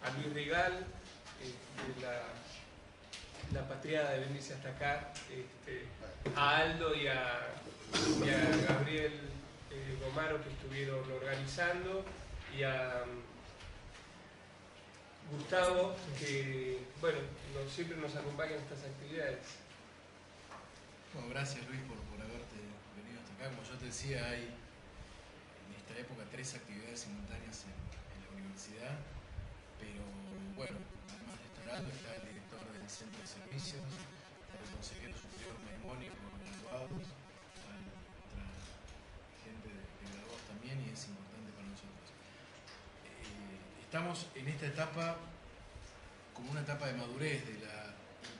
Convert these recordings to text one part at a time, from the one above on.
a Luis Rigal, la patriada de venirse hasta acá, a Aldo y a Gabriel Gomaro, que estuvieron organizando, y a Gustavo, que bueno, siempre nos acompaña en estas actividades. Bueno, gracias Luis por haberte venido hasta acá. Como yo te decía, hay en esta época 3 actividades simultáneas en la universidad, pero bueno, además de estar Aldo, está el director del Centro de Servicios, está el consejero superior Maimónico, graduados, está otra gente de graduados también, y es importante para nosotros. Estamos en esta etapa como una etapa de madurez,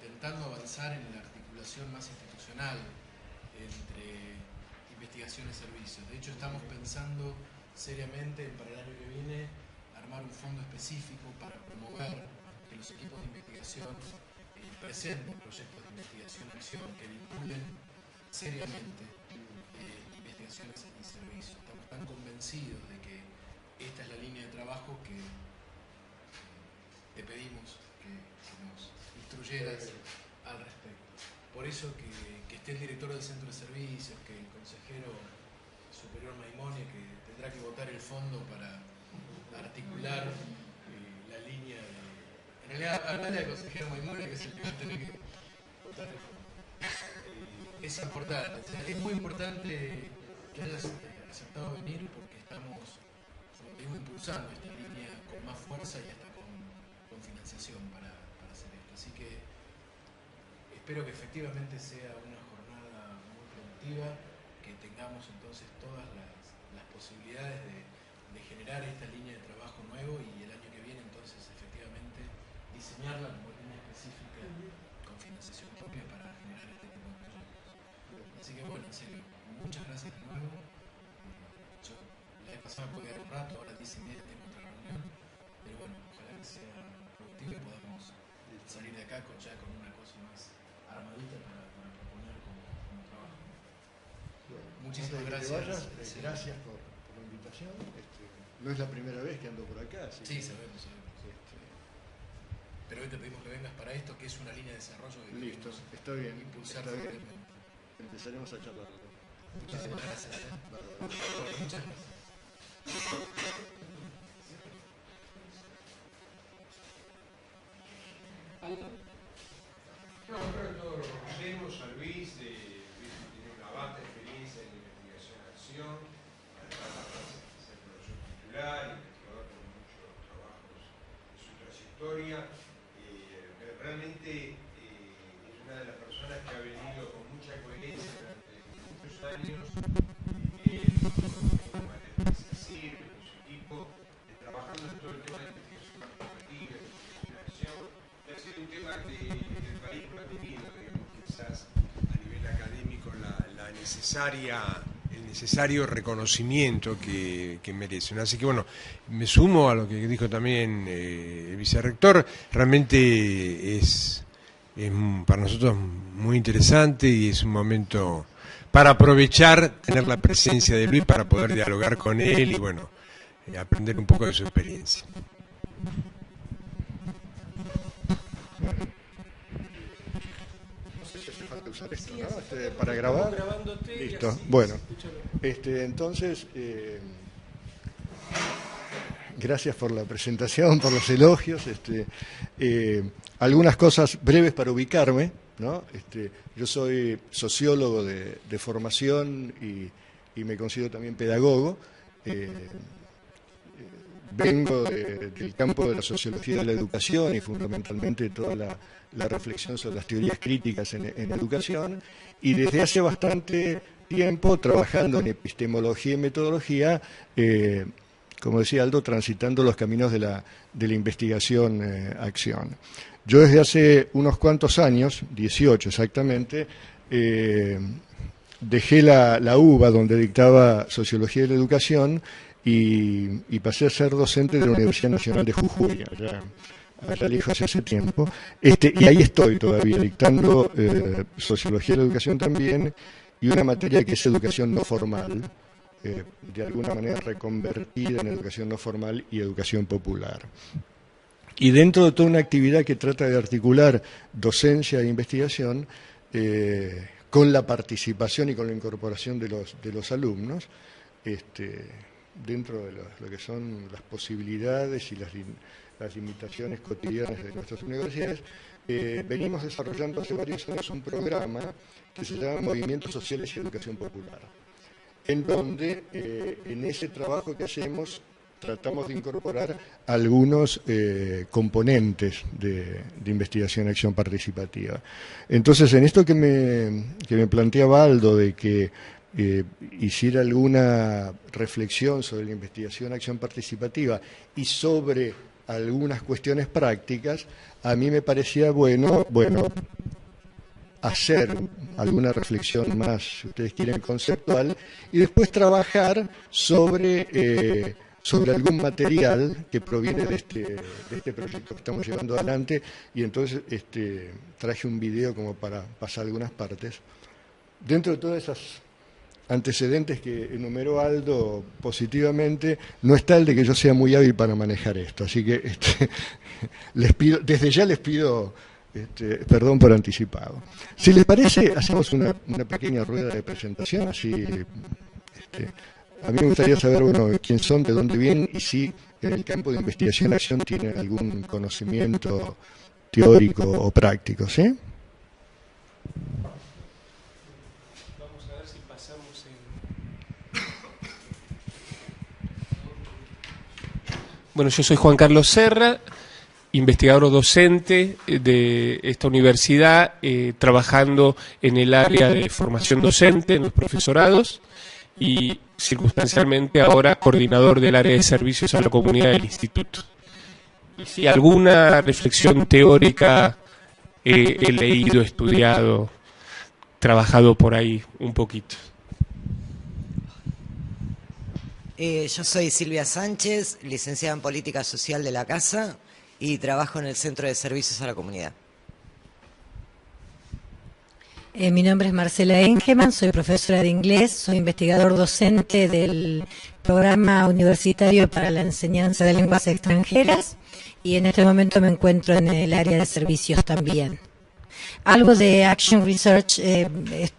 intentando avanzar en la articulación más institucional entre investigación y servicios. De hecho, estamos pensando seriamente para el año que viene armar un fondo específico para promover que los equipos de investigación presenten proyectos de investigación-acción que vinculen seriamente investigaciones y servicios. Estamos tan convencidos de que esta es la línea de trabajo que te pedimos que nos instruyeras al respecto. Por eso que esté el director del Centro de Servicios, que el consejero superior Maimone, que tendrá que votar el fondo para articular la línea de... En realidad, hablar del consejero Maimone, que es el que va a tener que votar el fondo. Es importante, es muy importante que hayas aceptado venir, porque estamos, impulsando esta línea con más fuerza y hasta con financiación para hacer esto. Así que espero que efectivamente sea una jornada muy productiva, que tengamos entonces todas las posibilidades de generar esta línea de trabajo nuevo, y el año que viene entonces efectivamente diseñarla como línea específica con financiación propia para generar este tipo de proyectos. Así que bueno, en serio, muchas gracias de nuevo. Yo la vez pasada pude dar un rato, ahora 10:30 tengo otra reunión, pero bueno, ojalá que sea productivo y podamos salir de acá con una cosa más armadita para proponer como trabajo. Bueno, muchísimas gracias. Gracias por la invitación. No es la primera vez que ando por acá. Sí, sabemos. Pero hoy te pedimos que vengas para esto, que es una línea de desarrollo que listo, está bien. Impulsar está bien. fuertemente. Empezaremos a charlar. Muchísimas gracias. Muchas gracias. No, creo que todos lo conocemos a Luis, tiene una vasta experiencia en investigación-acción, además de ser profesor titular, investigador con muchos trabajos de su trayectoria. Realmente es una de las personas que ha venido con mucha coherencia durante muchos años, con su equipo, trabajando en todo el tema de investigación participativa, investigación, que ha sido un tema que el país no ha tenido, digamos, quizás a nivel académico el necesario reconocimiento que merecen. Así que bueno, me sumo a lo que dijo también el vicerrector. Realmente es para nosotros muy interesante, y es un momento para aprovechar, tener la presencia de Luis para poder dialogar con él y bueno, aprender un poco de su experiencia. No sé si hace falta usar esto, ¿no? Para grabar. Listo. Bueno, entonces, gracias por la presentación, por los elogios. Algunas cosas breves para ubicarme, ¿no? Yo soy sociólogo de formación y me considero también pedagogo. Vengo del campo de la sociología de la educación y fundamentalmente toda la reflexión sobre las teorías críticas en educación, y desde hace bastante tiempo trabajando en epistemología y metodología, como decía Aldo, transitando los caminos de la investigación-acción. Yo desde hace unos cuantos años, 18 exactamente, dejé la UBA, donde dictaba Sociología de la Educación, y pasé a ser docente de la Universidad Nacional de Jujuy, allá lejos hace tiempo. Y ahí estoy todavía, dictando Sociología de la Educación también, y una materia que es educación no formal, de alguna manera reconvertida en educación no formal y educación popular. y dentro de toda una actividad que trata de articular docencia e investigación con la participación y con la incorporación de los alumnos, dentro de lo que son las posibilidades y las limitaciones cotidianas de nuestras universidades, venimos desarrollando hace varios años un programa que se llama Movimientos Sociales y Educación Popular, en donde en ese trabajo que hacemos tratamos de incorporar algunos componentes de investigación y acción participativa. Entonces, en esto que me planteaba Aldo, de que hiciera alguna reflexión sobre la investigación y acción participativa y sobre algunas cuestiones prácticas, a mí me parecía bueno hacer alguna reflexión más, si ustedes quieren, conceptual, y después trabajar sobre algún material que proviene de este proyecto que estamos llevando adelante, y entonces traje un video como para pasar algunas partes. Dentro de todas esas antecedentes que enumeró Aldo positivamente, no está el de que yo sea muy hábil para manejar esto, así que desde ya les pido perdón por anticipado. Si les parece, hacemos una pequeña rueda de presentación, así a mí me gustaría saber, quién son, de dónde vienen y si en el campo de investigación y acción tienen algún conocimiento teórico o práctico, ¿sí? Vamos a ver si pasamos Bueno, yo soy Juan Carlos Serra, investigador docente de esta universidad, trabajando en el área de formación docente, en los profesorados, y circunstancialmente ahora coordinador del área de servicios a la comunidad del instituto. Y si alguna reflexión teórica he leído, estudiado, trabajado por ahí un poquito. Yo soy Silvia Sánchez, licenciada en Política Social de la Casa y trabajo en el Centro de Servicios a la Comunidad. Mi nombre es Marcela Engeman, soy profesora de inglés, soy investigador docente del Programa Universitario para la Enseñanza de Lenguas Extranjeras y en este momento me encuentro en el área de servicios también. Algo de Action Research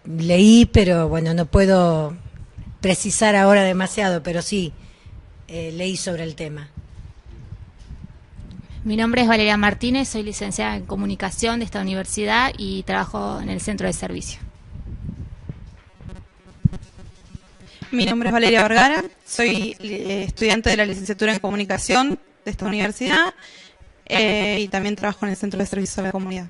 leí, pero bueno, no puedo precisar ahora demasiado, pero sí leí sobre el tema. Mi nombre es Valeria Martínez, soy licenciada en Comunicación de esta universidad y trabajo en el Centro de Servicio. Mi nombre es Valeria Vergara, soy estudiante de la licenciatura en Comunicación de esta universidad y también trabajo en el Centro de Servicio a la Comunidad.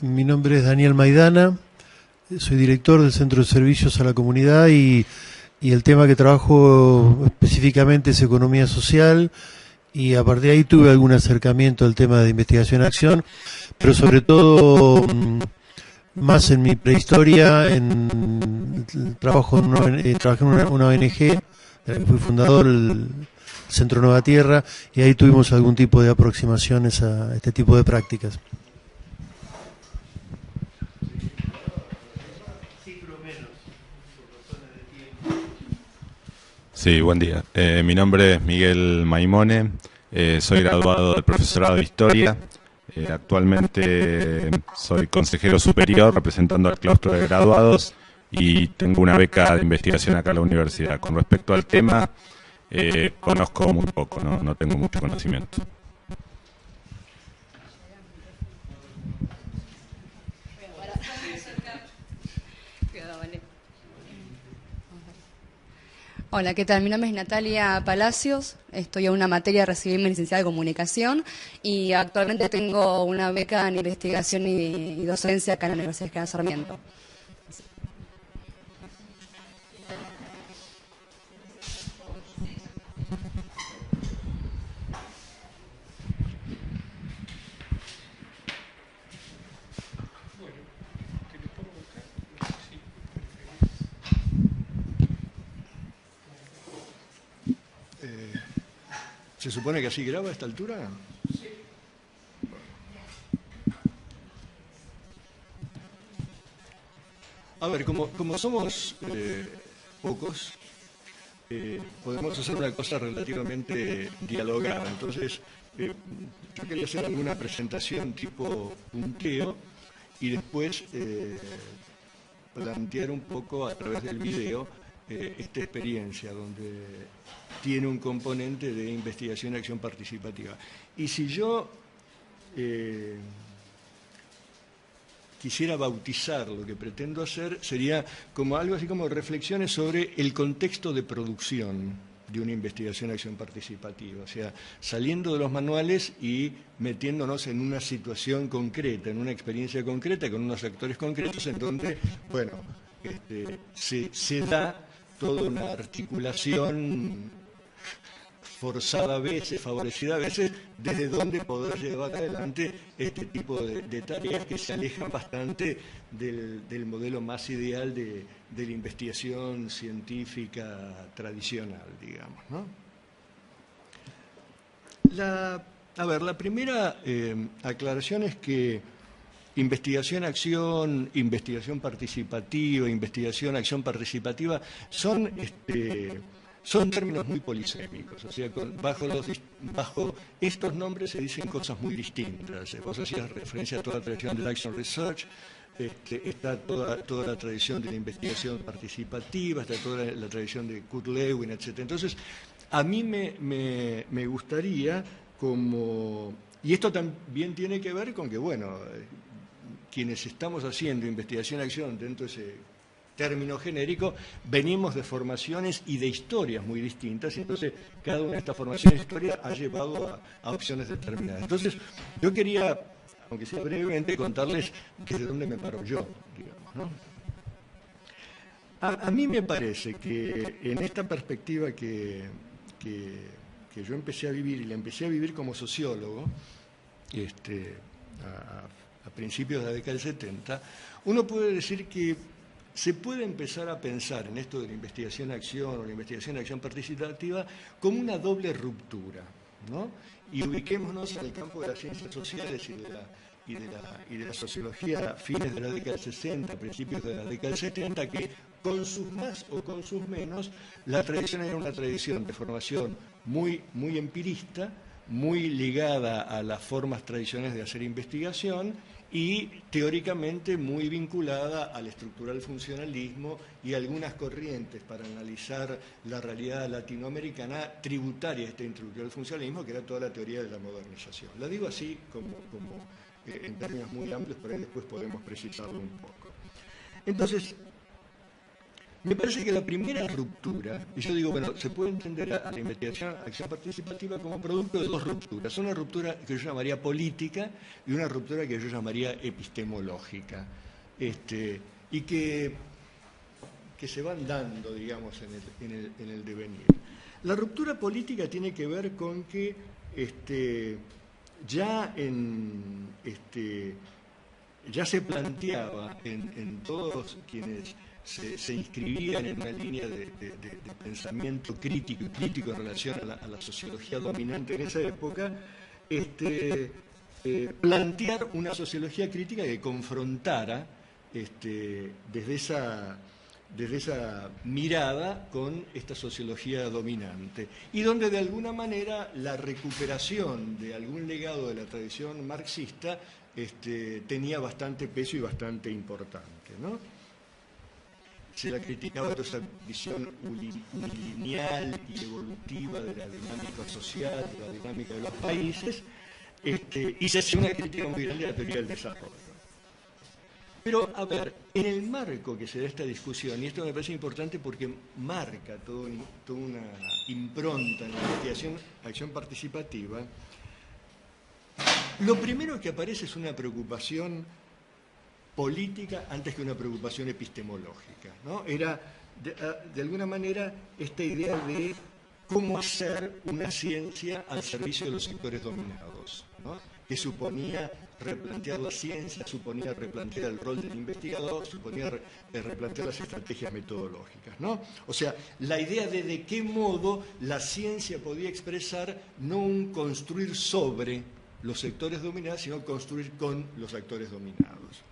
Mi nombre es Daniel Maidana, soy director del Centro de Servicios a la Comunidad y el tema que trabajo específicamente es economía social y a partir de ahí tuve algún acercamiento al tema de investigación-acción, pero sobre todo más en mi prehistoria, trabajé en una ONG, de la que fui fundador, el Centro Nueva Tierra, y ahí tuvimos algún tipo de aproximaciones a este tipo de prácticas. Sí, buen día. Mi nombre es Miguel Maimone, soy graduado del profesorado de Historia. Actualmente soy consejero superior representando al claustro de graduados y tengo una beca de investigación acá en la universidad. Con respecto al tema, conozco muy poco, no tengo mucho conocimiento. Hola, ¿qué tal? Mi nombre es Natalia Palacios, estoy en una materia, recibí mi licenciada de Comunicación y actualmente tengo una beca en investigación y docencia acá en la Universidad de General Sarmiento. ¿Se supone que así graba a esta altura? Sí. A ver, como somos pocos, podemos hacer una cosa relativamente dialogada. Entonces, yo quería hacer alguna presentación tipo punteo y después plantear un poco a través del video esta experiencia donde tiene un componente de investigación y acción participativa. Y si yo quisiera bautizar lo que pretendo hacer, sería como algo así como reflexiones sobre el contexto de producción de una investigación y acción participativa, o sea, saliendo de los manuales y metiéndonos en una situación concreta, en una experiencia concreta, con unos actores concretos, en donde, bueno, se da toda una articulación forzada a veces, favorecida a veces, desde donde poder llevar adelante este tipo de tareas que se alejan bastante del modelo más ideal de la investigación científica tradicional, digamos, ¿no? La primera aclaración es que investigación-acción, investigación participativa, investigación-acción participativa son términos muy polisémicos, o sea, bajo estos nombres se dicen cosas muy distintas. Vos hacías referencia a toda la tradición del Action Research, está toda la tradición de la investigación participativa, está toda la tradición de Kurt Lewin, etc. Entonces, a mí me gustaría y esto también tiene que ver con que, bueno, quienes estamos haciendo investigación-acción dentro de ese término genérico, venimos de formaciones y de historias muy distintas, y entonces cada una de estas formaciones de historia ha llevado a opciones determinadas. Entonces, yo quería, aunque sea brevemente, contarles desde dónde me paro yo, digamos, ¿no? A mí me parece que en esta perspectiva que yo empecé a vivir, y la empecé a vivir como sociólogo, a principios de la década del 70, uno puede decir que se puede empezar a pensar en esto de la investigación-acción o la investigación-acción participativa como una doble ruptura, ¿no? Y ubiquémonos en el campo de las ciencias sociales y de la sociología a fines de la década del 60, principios de la década del 70, que con sus más o con sus menos, la tradición era una tradición de formación muy empirista, muy ligada a las formas tradicionales de hacer investigación y teóricamente muy vinculada al estructural funcionalismo y algunas corrientes para analizar la realidad latinoamericana tributaria a este estructural funcionalismo, que era toda la teoría de la modernización. La digo así como en términos muy amplios, pero ahí después podemos precisarlo un poco. Entonces, me parece que la primera ruptura, y yo digo, bueno, se puede entender a la investigación, acción participativa como producto de dos rupturas. Una ruptura que yo llamaría política y una ruptura que yo llamaría epistemológica, y que se van dando, digamos, en el devenir. La ruptura política tiene que ver con que ya se planteaba en todos quienes se inscribían en una línea de pensamiento crítico en relación a la sociología dominante en esa época, plantear una sociología crítica que confrontara desde esa mirada con esta sociología dominante, y donde de alguna manera la recuperación de algún legado de la tradición marxista tenía bastante peso y bastante importante, ¿no? Se la criticaba toda esa visión lineal y evolutiva de la dinámica social, de la dinámica de los países, y se hace una crítica muy grande a la teoría del desarrollo. Pero, a ver, en el marco que se da esta discusión, y esto me parece importante porque marca toda una impronta en la investigación, acción participativa, lo primero que aparece es una preocupación política antes que una preocupación epistemológica, ¿no? Era, de alguna manera, esta idea de cómo hacer una ciencia al servicio de los sectores dominados, ¿no? Que suponía replantear la ciencia, suponía replantear el rol del investigador, suponía replantear las estrategias metodológicas, ¿no? O sea, la idea de qué modo la ciencia podía expresar no un construir sobre los sectores dominados, sino construir con los actores dominados.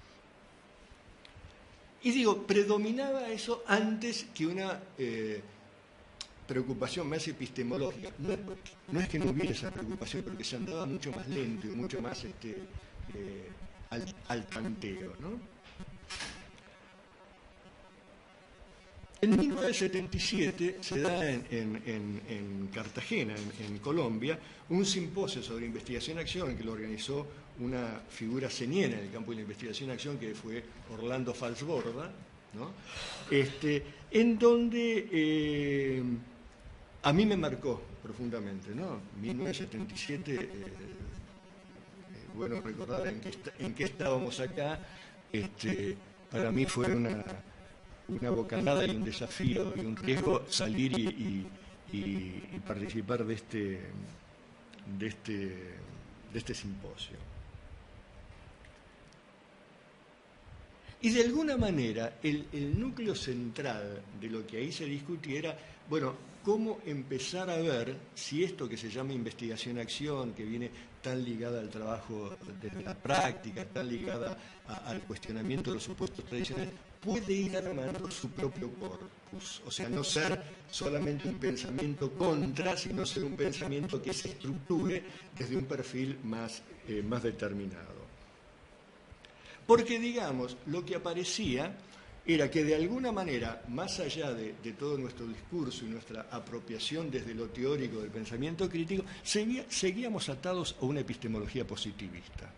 Y digo, predominaba eso antes que una preocupación más epistemológica. No es que no hubiera esa preocupación, pero que se andaba mucho más lento y mucho más al tanteo, ¿no? En 1977 se da en Cartagena, en Colombia, un simposio sobre investigación-acción que lo organizó una figura señera en el campo de la investigación-acción, que fue Orlando Falsborda, ¿no? En donde a mí me marcó profundamente, ¿no? 1977, bueno recordar en qué estábamos acá, para mí fue una bocanada y un desafío y un riesgo salir y participar de este simposio. Y de alguna manera el núcleo central de lo que ahí se discutía era, bueno, cómo empezar a ver si esto que se llama investigación-acción, que viene tan ligada al trabajo de la práctica, tan ligada al cuestionamiento de los supuestos tradicionales, puede ir armando su propio corpus. O sea, no ser solamente un pensamiento contra, sino ser un pensamiento que se estructure desde un perfil más determinado. Porque, digamos, lo que aparecía era que de alguna manera, más allá de todo nuestro discurso y nuestra apropiación desde lo teórico del pensamiento crítico, seguíamos atados a una epistemología positivista.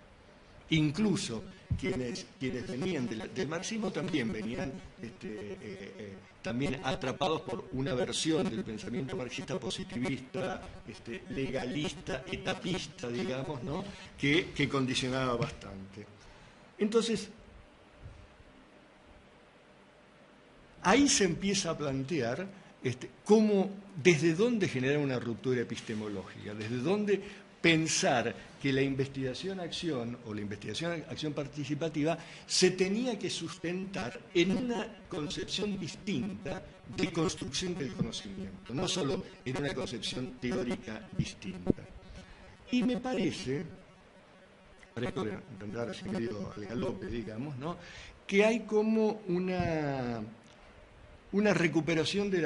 Incluso quienes venían del marxismo también venían también atrapados por una versión del pensamiento marxista positivista, legalista, etapista, digamos, ¿no? que condicionaba bastante. Entonces, ahí se empieza a plantear desde dónde generar una ruptura epistemológica, desde dónde pensar que la investigación-acción o la investigación-acción participativa se tenía que sustentar en una concepción distinta de construcción del conocimiento, no solo en una concepción teórica distinta. Y me parece, para esto intentar así medio al galope, digamos, ¿no?, que hay como una recuperación de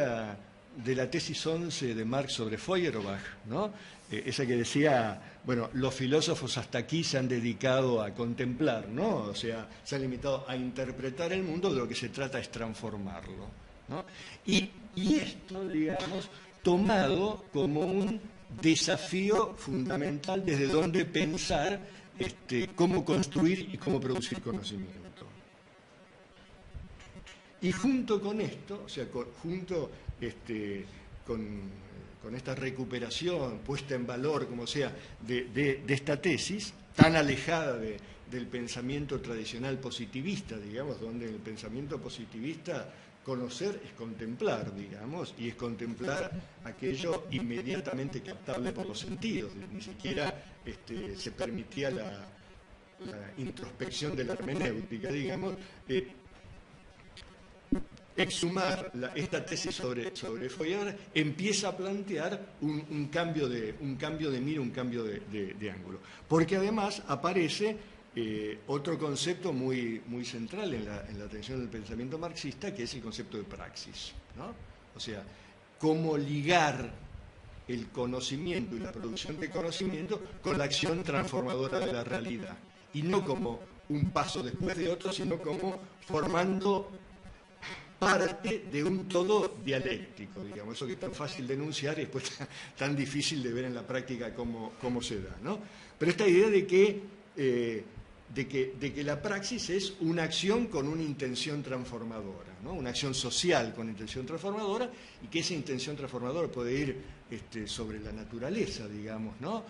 la tesis 11 de Marx sobre Feuerbach, ¿no? Esa que decía, bueno, los filósofos hasta aquí se han dedicado a contemplar, ¿no? O sea, se han limitado a interpretar el mundo, de lo que se trata es transformarlo, ¿no? Y esto, digamos, tomado como un desafío fundamental desde donde pensar cómo construir y cómo producir conocimiento. Y junto con esto, o sea, junto con esta recuperación, puesta en valor, como sea, de esta tesis, tan alejada del pensamiento tradicional positivista, digamos, donde en el pensamiento positivista conocer es contemplar, digamos, y es contemplar aquello inmediatamente captable por los sentidos, ni siquiera se permitía la introspección de la hermenéutica, digamos. Exhumar esta tesis sobre Feuerbach empieza a plantear un cambio de mira, un cambio de ángulo. Porque además aparece otro concepto muy central en la atención del pensamiento marxista, que es el concepto de praxis, ¿no? O sea, cómo ligar el conocimiento y la producción de conocimiento con la acción transformadora de la realidad. Y no como un paso después de otro, sino como formando parte de un todo dialéctico, digamos, eso que es tan fácil de enunciar y después tan difícil de ver en la práctica cómo se da, ¿no? Pero esta idea de que la praxis es una acción con una intención transformadora, ¿no? Una acción social con intención transformadora, y que esa intención transformadora puede ir sobre la naturaleza, digamos, ¿no?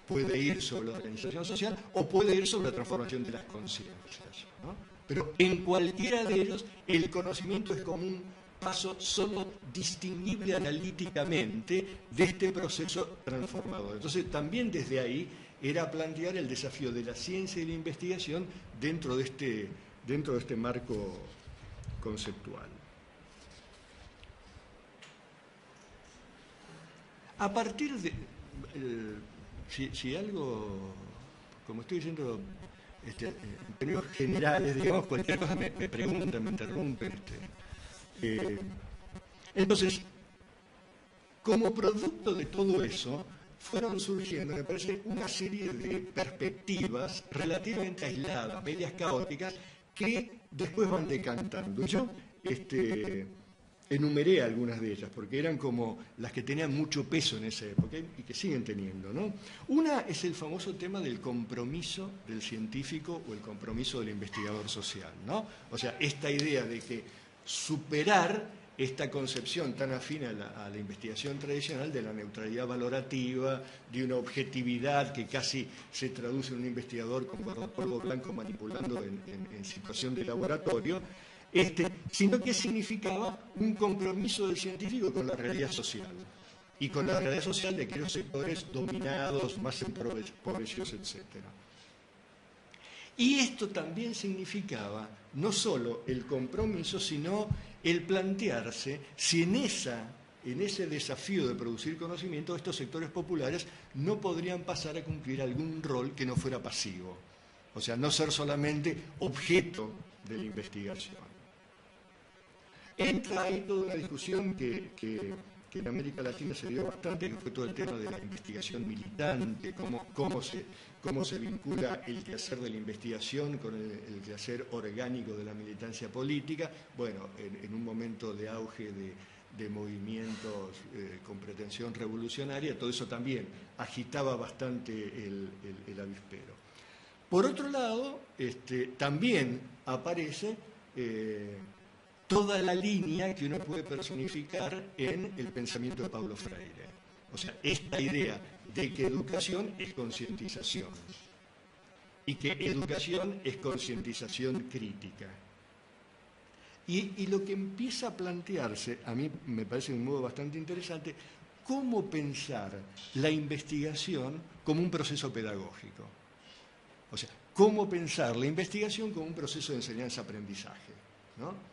Puede ir sobre la organización social o puede ir sobre la transformación de las conciencias, ¿no? Pero en cualquiera de ellos el conocimiento es como un paso solo distinguible analíticamente de este proceso transformador. Entonces también desde ahí era plantear el desafío de la ciencia y la investigación dentro de este marco conceptual. A partir de... si algo, como estoy diciendo... en términos generales, digamos, cualquier cosa me preguntan, me interrumpen. Entonces, como producto de todo eso, fueron surgiendo, me parece, una serie de perspectivas relativamente aisladas, medias caóticas, que después van decantando. Yo enumeré algunas de ellas, porque eran como las que tenían mucho peso en esa época y que siguen teniendo, ¿no? Una es el famoso tema del compromiso del científico o el compromiso del investigador social, ¿no? O sea, esta idea de que superar esta concepción tan afín a la investigación tradicional de la neutralidad valorativa, de una objetividad que casi se traduce en un investigador con polvo blanco manipulando en situación de laboratorio, sino que significaba un compromiso del científico con la realidad social y con la realidad social de aquellos sectores dominados, más empobrecidos, etc. Y esto también significaba no solo el compromiso, sino el plantearse si en ese desafío de producir conocimiento estos sectores populares no podrían pasar a cumplir algún rol que no fuera pasivo, o sea, no ser solamente objeto de la investigación. Entra ahí toda una discusión que en América Latina se dio bastante, que fue todo el tema de la investigación militante, cómo se vincula el quehacer de la investigación con el quehacer orgánico de la militancia política. Bueno, en un momento de auge de movimientos con pretensión revolucionaria, todo eso también agitaba bastante el avispero. Por otro lado, también aparece toda la línea que uno puede personificar en el pensamiento de Paulo Freire. O sea, esta idea de que educación es concientización y que educación es concientización crítica. Y lo que empieza a plantearse, a mí me parece de un modo bastante interesante, cómo pensar la investigación como un proceso pedagógico. O sea, cómo pensar la investigación como un proceso de enseñanza-aprendizaje, ¿no?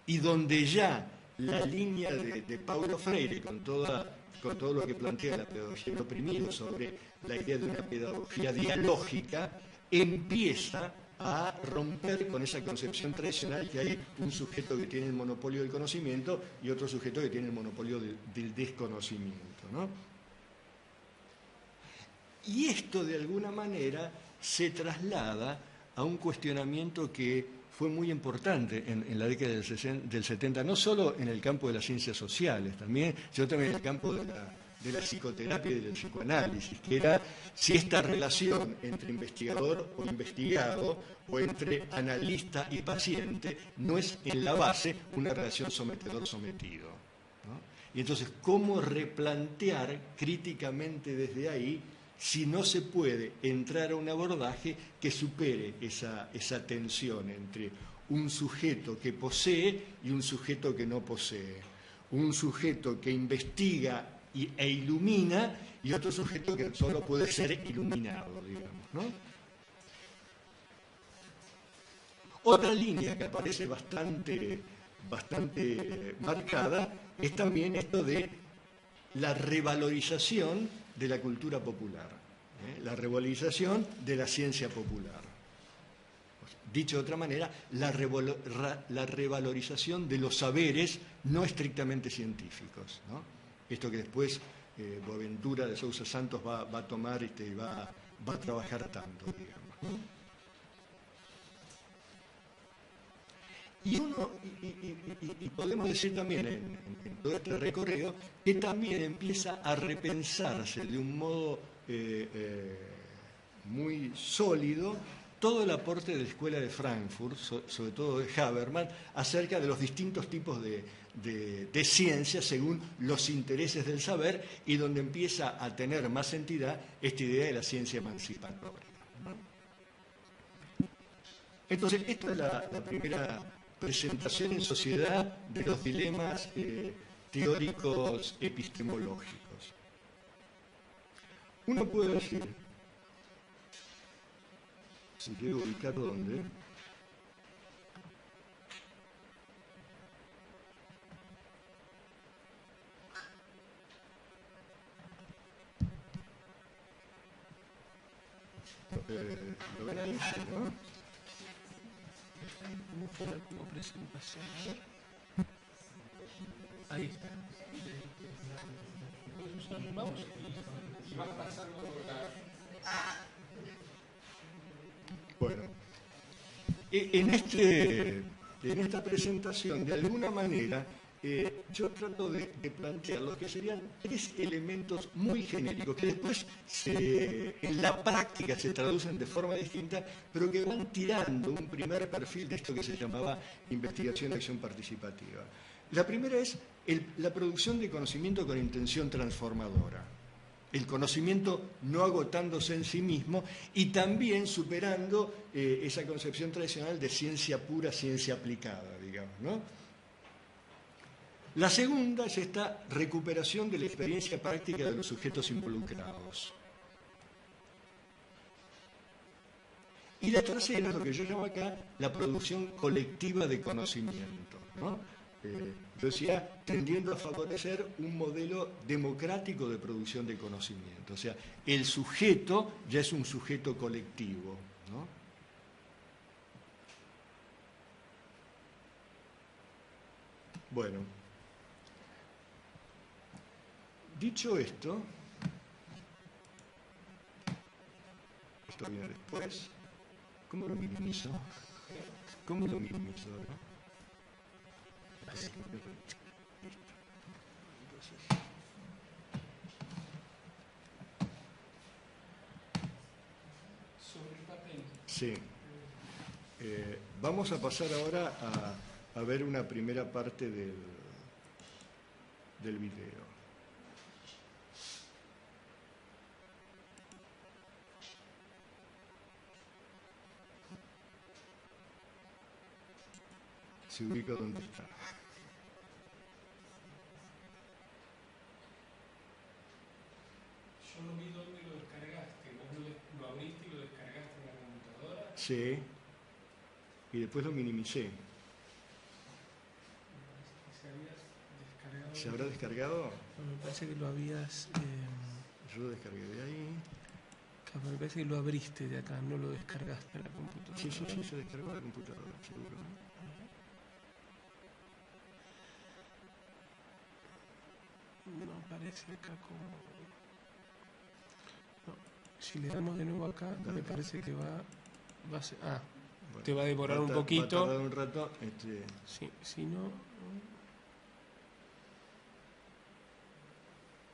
Y donde ya la línea de Paulo Freire, con todo lo que plantea la pedagogía del oprimido sobre la idea de una pedagogía dialógica, empieza a romper con esa concepción tradicional que hay un sujeto que tiene el monopolio del conocimiento y otro sujeto que tiene el monopolio del desconocimiento, ¿no? Y esto, de alguna manera, se traslada a un cuestionamiento que fue muy importante en la década del 70, no solo en el campo de las ciencias sociales, sino también en el campo de la psicoterapia y del psicoanálisis, que era si esta relación entre investigador o investigado, o entre analista y paciente, no es en la base una relación sometedor-sometido, ¿no? Y entonces, ¿cómo replantear críticamente desde ahí si no se puede entrar a un abordaje que supere esa tensión entre un sujeto que posee y un sujeto que no posee, un sujeto que investiga e ilumina y otro sujeto que solo puede ser iluminado, digamos, ¿no? Otra línea que aparece bastante marcada es también esto de la revalorización de la cultura popular, la revalorización de la ciencia popular. Dicho de otra manera, la revalorización de los saberes no estrictamente científicos, ¿no? Esto que después Boaventura de Sousa Santos va a tomar y va a trabajar tanto, digamos. Y podemos decir también en todo este recorrido que también empieza a repensarse de un modo muy sólido todo el aporte de la Escuela de Frankfurt, sobre todo de Habermas, acerca de los distintos tipos de ciencia según los intereses del saber, y donde empieza a tener más entidad esta idea de la ciencia emancipatoria. Entonces, esta es la primera presentación en sociedad de los dilemas teóricos epistemológicos. Uno puede decir, si quiero ubicar dónde, lo ven ahí, ¿no? ¿Cómo fue la última presentación? Ahí está. Vamos y vas pasando por la... Bueno, en esta presentación, de alguna manera, yo trato de plantear lo que serían 3 elementos muy genéricos, que después en la práctica se traducen de forma distinta, pero que van tirando un primer perfil de esto que se llamaba investigación y acción participativa. La primera es la producción de conocimiento con intención transformadora. El conocimiento no agotándose en sí mismo y también superando esa concepción tradicional de ciencia pura, ciencia aplicada, digamos, ¿no? La segunda es esta recuperación de la experiencia práctica de los sujetos involucrados. Y la tercera es lo que yo llamo acá la producción colectiva de conocimiento, ¿no? Yo decía, tendiendo a favorecer un modelo democrático de producción de conocimiento. O sea, el sujeto ya es un sujeto colectivo, ¿no? Bueno, dicho esto viene después. ¿Cómo lo minimizo? ¿Cómo lo minimizo? Así. Sobre el papel. Sí. Vamos a pasar ahora a ver una primera parte del video. Se ubica donde está. Yo no vi dónde lo descargaste. Vos lo abriste y lo descargaste en la computadora. Sí. Y después lo minimicé. ¿Se habrá descargado? No, me parece que lo habías... Yo lo descargué de ahí. Claro, me parece que lo abriste de acá, no lo descargaste en la computadora. Sí, se descargó en la computadora, seguro. No aparece acá como... No. Si le damos de nuevo acá, me parece que va a ser... Bueno, te va a demorar un poquito. Va a tardar un rato. Sí, si no...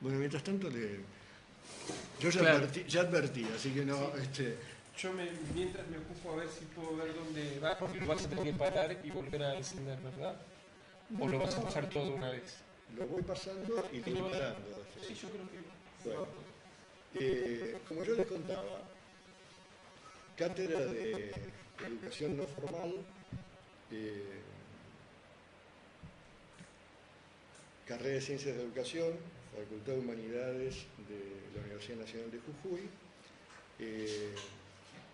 Bueno, mientras tanto yo ya, claro. ya advertí, así que no... Yo mientras me ocupo a ver si puedo ver dónde va, porque lo vas a tener que parar y volver a encender, ¿verdad? ¿O lo vas a pasar todo una vez? Lo voy pasando y lo voy parando. Sí, yo creo que... Bueno, como yo les contaba, cátedra de educación no formal, carrera de Ciencias de Educación, Facultad de Humanidades de la Universidad Nacional de Jujuy.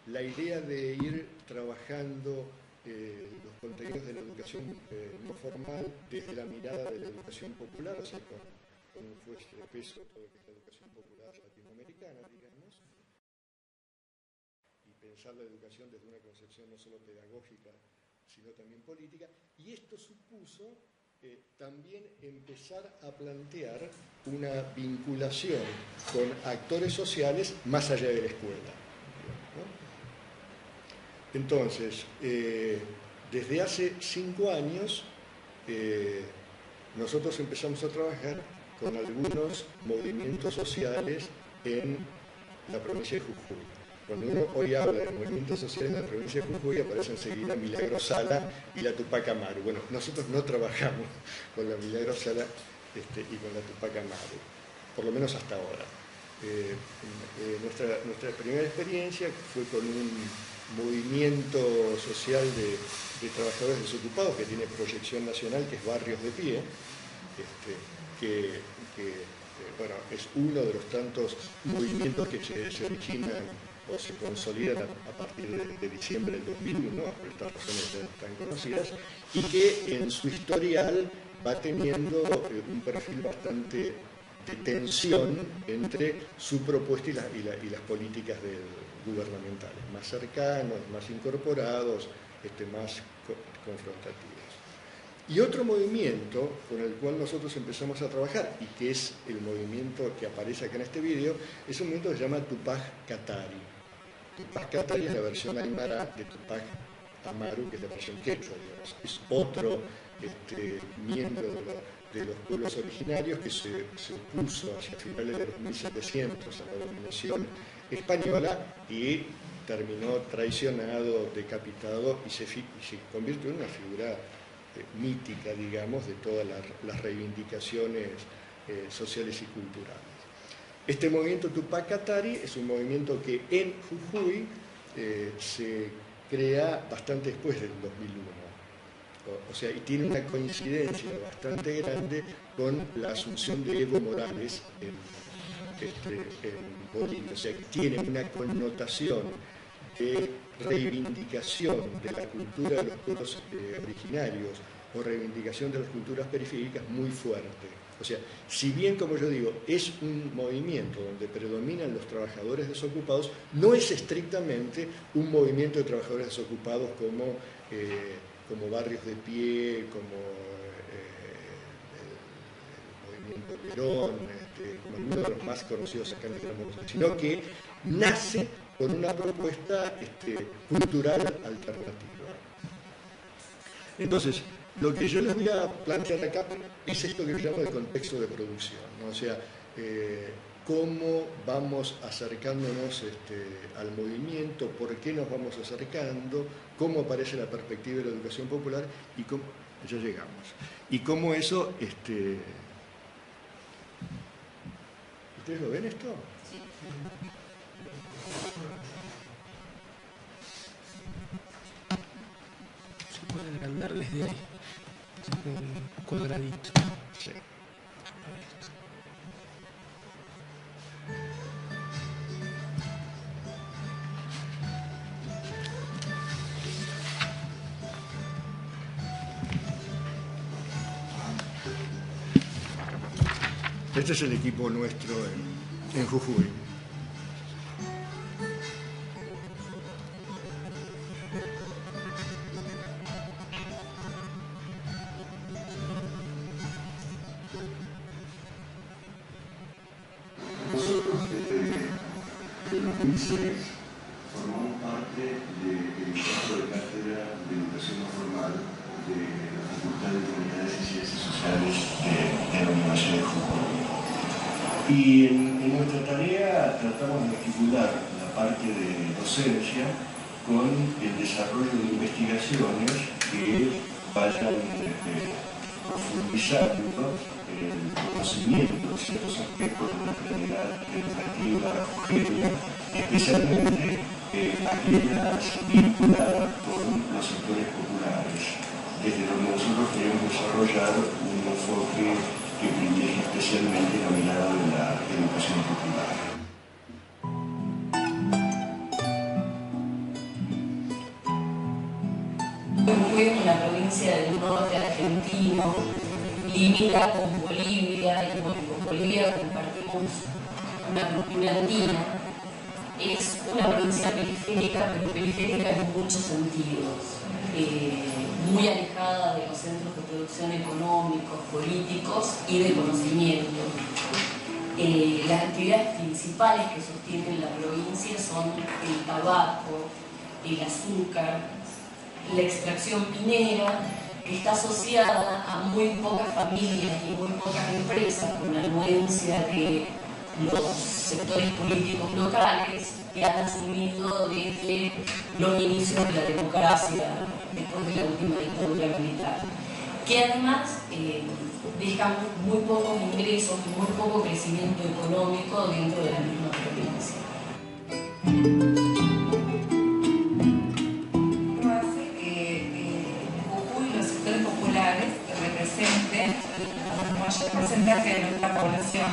La idea de ir trabajando los contenidos de la educación no formal desde la mirada de la educación popular, o sea, con un fuerte peso todo lo que es la educación popular latinoamericana, digamos, y pensar la educación desde una concepción no solo pedagógica, sino también política, y esto supuso también empezar a plantear una vinculación con actores sociales más allá de la escuela, ¿no? Entonces, desde hace 5 años, nosotros empezamos a trabajar con algunos movimientos sociales en la provincia de Jujuy. Cuando uno hoy habla de movimientos sociales en la provincia de Jujuy, aparece enseguida Milagro Sala y la Tupac Amaru. Bueno, nosotros no trabajamos con la Milagro Sala y con la Tupac Amaru, por lo menos hasta ahora. Nuestra primera experiencia fue con un movimiento social de trabajadores desocupados que tiene proyección nacional, que es Barrios de Pie, bueno, es uno de los tantos movimientos que se originan o se consolidan a partir de diciembre del 2001, por estas razones tan conocidas, y que en su historial va teniendo un perfil bastante de tensión entre su propuesta y las políticas gubernamentales, más cercanos, más incorporados, más confrontativos. Y otro movimiento con el cual nosotros empezamos a trabajar, y que es el movimiento que aparece acá en este video, es un movimiento que se llama Tupac Katari. Tupac Katari es la versión aymara de Tupac Amaru, que es la versión quechua, digamos. Es otro miembro de los pueblos originarios que se opuso hacia finales de los 1700 a la dominación española y terminó traicionado, decapitado y se convirtió en una figura mítica, digamos, de todas las reivindicaciones sociales y culturales. Este movimiento Tupac Katari es un movimiento que en Jujuy se crea bastante después del 2001. O sea, y tiene una coincidencia bastante grande con la asunción de Evo Morales en Bolivia. O sea, que tiene una connotación de reivindicación de la cultura de los pueblos originarios o reivindicación de las culturas periféricas muy fuerte. O sea, si bien, como yo digo, es un movimiento donde predominan los trabajadores desocupados, no es estrictamente un movimiento de trabajadores desocupados como Barrios de Pie, como el movimiento Perón, como uno de los más conocidos acá en Latinoamérica, sino que nace con una propuesta cultural alternativa. Entonces, lo que yo les voy a plantear acá es esto que yo llamo el contexto de producción, ¿no? O sea, cómo vamos acercándonos al movimiento, por qué nos vamos acercando, cómo aparece la perspectiva de la educación popular y cómo ya llegamos. Y cómo eso, ¿ustedes lo ven esto? Sí. Se puede agrandar desde ahí. Un cuadradito. Sí. Este es el equipo nuestro en Jujuy. Formamos parte del equipo de cátedra de educación no formal de la Facultad de Humanidades y Ciencias Sociales de la Universidad de Jujuy. Y en nuestra tarea tratamos de articular la parte de docencia con el desarrollo de investigaciones que vayan profundizando el conocimiento de ciertos aspectos de la realidad educativa jujeña, especialmente aquellas vinculadas con los sectores populares, desde donde nosotros queremos desarrollar un enfoque que privilegia especialmente la mirada de la educación popular. Jujuy es una provincia del norte argentino, limita con Bolivia y con Bolivia compartimos una cultura andina. Es una provincia periférica, pero periférica en muchos sentidos, muy alejada de los centros de producción económicos, políticos y de conocimiento. Las actividades principales que sostienen la provincia son el tabaco, el azúcar, la extracción minera, que está asociada a muy pocas familias y muy pocas empresas, con la anuencia de los sectores políticos locales que han asumido desde los inicios de la democracia, después de la última dictadura militar, que además dejan muy pocos ingresos y muy poco crecimiento económico dentro de la misma provincia. El mayor porcentaje de nuestra población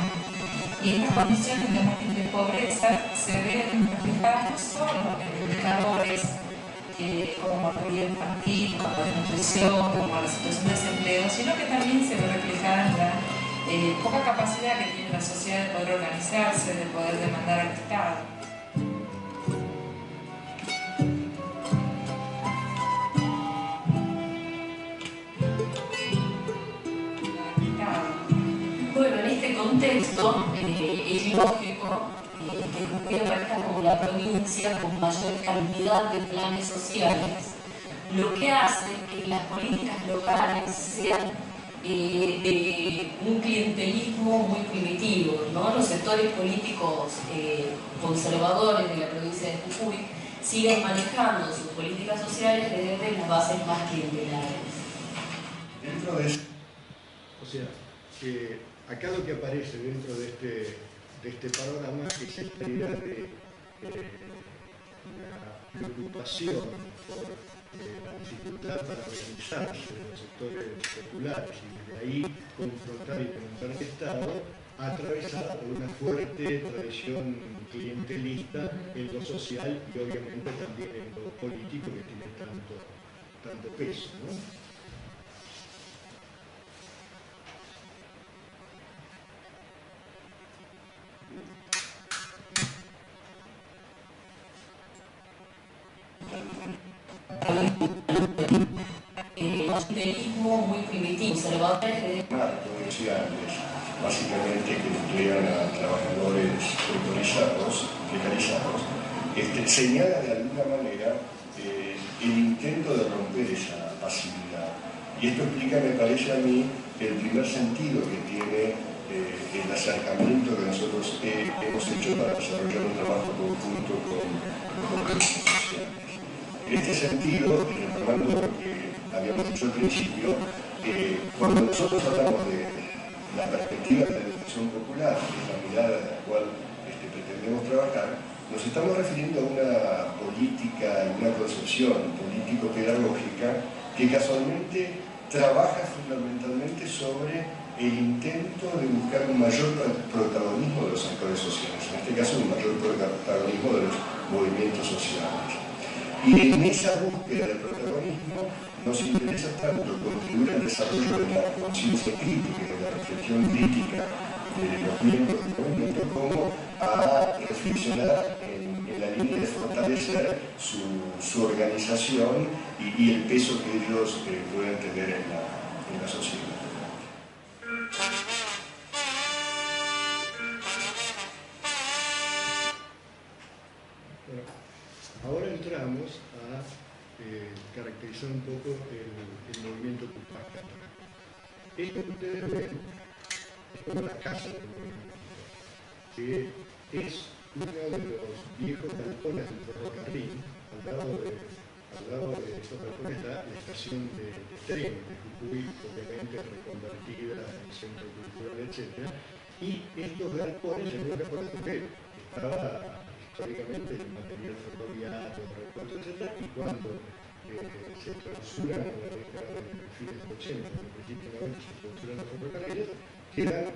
y las condiciones de pobreza se ven reflejadas no solo en indicadores como la vida infantil, como la nutrición, como la situación de desempleo, sino que también se ve reflejada en la poca capacidad que tiene la sociedad de poder organizarse, de poder demandar al Estado. esto, es lógico que Jujuy aparezca como la provincia con mayor cantidad de planes sociales, lo que hace que las políticas locales sean de un clientelismo muy primitivo, ¿no? Los sectores políticos conservadores de la provincia de Jujuy siguen manejando sus políticas sociales desde las bases más clientelares. Dentro de eso, o sea, acá lo que aparece dentro de este panorama es esta idea de una preocupación por la dificultad para organizarse de los sectores populares y de ahí confrontar y preguntar al Estado, atravesada por una fuerte tradición clientelista en lo social y obviamente también en lo político que tiene tanto peso, ¿no? Muy primitivo, conservadores provinciales, básicamente que emplean a trabajadores precarizados, señala de alguna manera el intento de romper esa pasividad. Y esto explica, me parece a mí, el primer sentido que tiene el acercamiento que nosotros hemos hecho para desarrollar un trabajo conjunto con los sociales. En este sentido, retomando lo que habíamos dicho al principio, cuando nosotros hablamos de la perspectiva de la educación popular, que es la mirada en la cual pretendemos trabajar, nos estamos refiriendo a una política y una concepción político-pedagógica que casualmente trabaja fundamentalmente sobre el intento de buscar un mayor protagonismo de los actores sociales, en este caso un mayor protagonismo de los movimientos sociales. Y en esa búsqueda de protagonismo nos interesa tanto contribuir al desarrollo de la conciencia crítica, de la reflexión crítica de los miembros del movimiento, como a reflexionar en la línea de fortalecer su organización y el peso que ellos pueden tener en la sociedad. Ahora entramos a caracterizar un poco el movimiento Tupac. Esto que ustedes ven es como la casa del movimiento Tupac, que es uno de los viejos galpones del ferrocarril. Al lado de estos galpones está la estación de tren de Jujuy, obviamente reconvertida en centro cultural, etc. Y estos galpones, en un galpón porque estaba históricamente el material ferroviario, repuesto, etc. Y cuando se clausuran en la década de fines de 80, en el principio de 90 se clausuran los ferrocarriles, quedan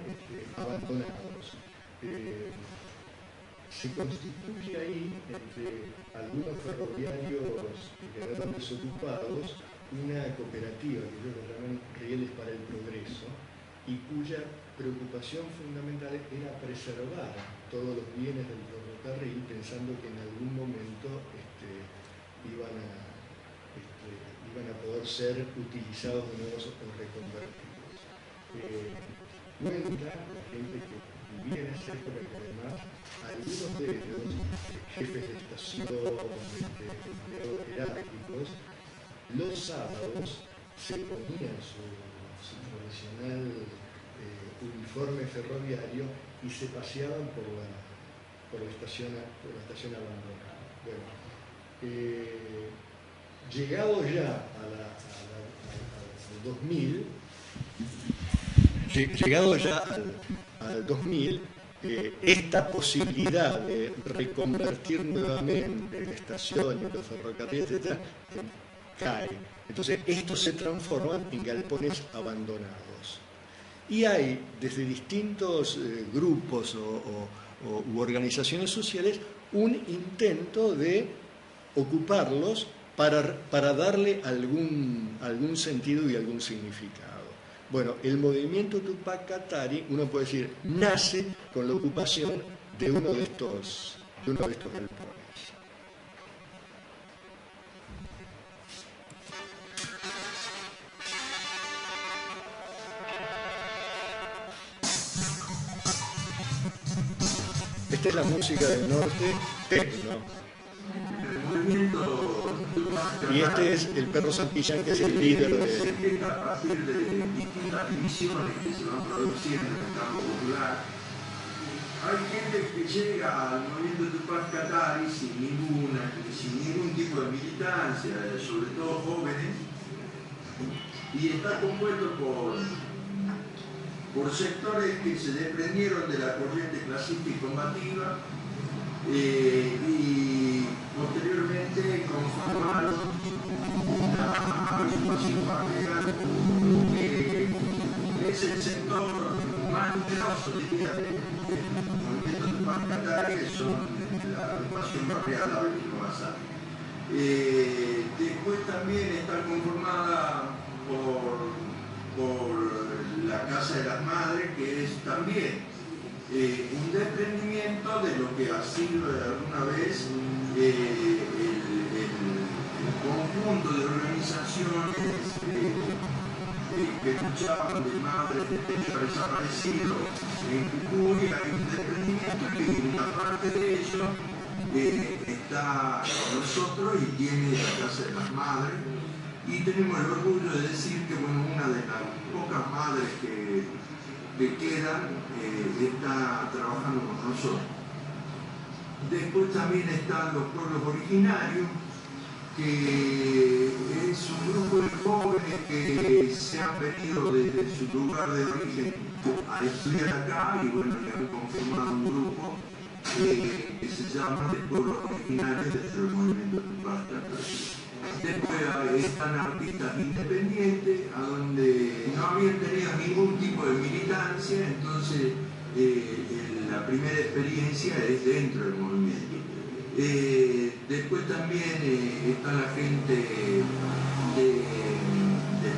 abandonados. Se constituye ahí, entre algunos ferroviarios que quedaron desocupados, una cooperativa que ellos llaman Rieles para el Progreso, y cuya preocupación fundamental era preservar todos los bienes del ferrocarril, pensando que en algún momento iban a poder ser utilizados de nuevo o reconvertidos. Cuenta la gente que vivía en esa época que además algunos de ellos, jefes de estación, empleados jerárquicos, los sábados se ponían su tradicional uniforme ferroviario y se paseaban por la estación abandonada. Bueno, llegado ya al 2000, esta posibilidad de reconvertir nuevamente la estación y los ferrocarriles, etc., cae. Entonces, estos se transforman en galpones abandonados. Y hay, desde distintos grupos u organizaciones sociales, un intento de ocuparlos para darle algún sentido y algún significado. Bueno, el movimiento Tupac Katari, uno puede decir, nace con la ocupación de uno de estos galpones. Esta es la música del norte, ¿no? Y este es el perro Santillán, que es el líder de... A partir de distintas divisiones que se van produciendo en el campo popular, hay gente que llega al movimiento Tupac Katari sin ningún tipo de militancia, sobre todo jóvenes, y está compuesto por sectores que se desprendieron de la corriente clasista y combativa, y posteriormente conformaron una agrupación familiar que es el sector más numeroso, diría, del movimiento de Tupac Katari, que son la agrupación barrial Avelino Bazán. Después también está conformada por la Casa de las Madres, que es también un desprendimiento de lo que ha sido alguna vez el conjunto de organizaciones que luchaban de madres de pecho desaparecidos en Jujuy. Hay un desprendimiento que una parte de ello está con nosotros y tiene la Casa de las Madres, y tenemos el orgullo de decir que una de las pocas madres que quedan está trabajando con nosotros. Después también están los pueblos originarios, que es un grupo de jóvenes que se han venido desde su lugar de origen a estudiar acá, y que han conformado un grupo que se llama de pueblos originarios dentro del movimiento Tupac Katari. Después están artistas independientes, a donde no habían tenido ningún tipo de militancia, entonces la primera experiencia es dentro del movimiento. Después también está la gente de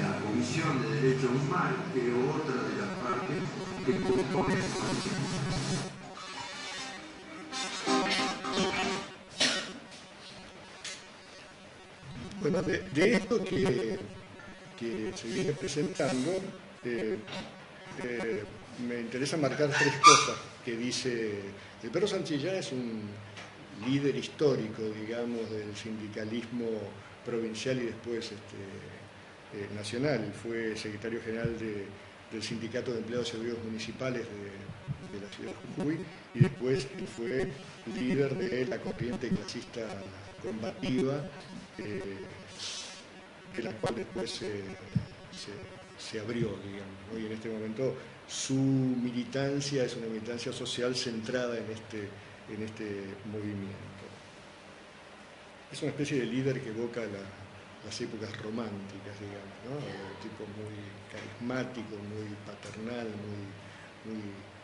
la Comisión de Derechos Humanos, que es otra de las partes que compone el movimiento. Bueno, de esto que se viene presentando, me interesa marcar tres cosas que dice. El perro Santillán es un líder histórico, digamos, del sindicalismo provincial y después nacional. Fue secretario general del Sindicato de Empleados y Servicios Municipales de la ciudad de Jujuy, y después fue líder de la corriente clasista combativa, de la cual después se abrió, digamos, ¿no? Y en este momento su militancia es una militancia social centrada en este movimiento. Es una especie de líder que evoca las épocas románticas, digamos, ¿no? Un tipo muy carismático, muy paternal,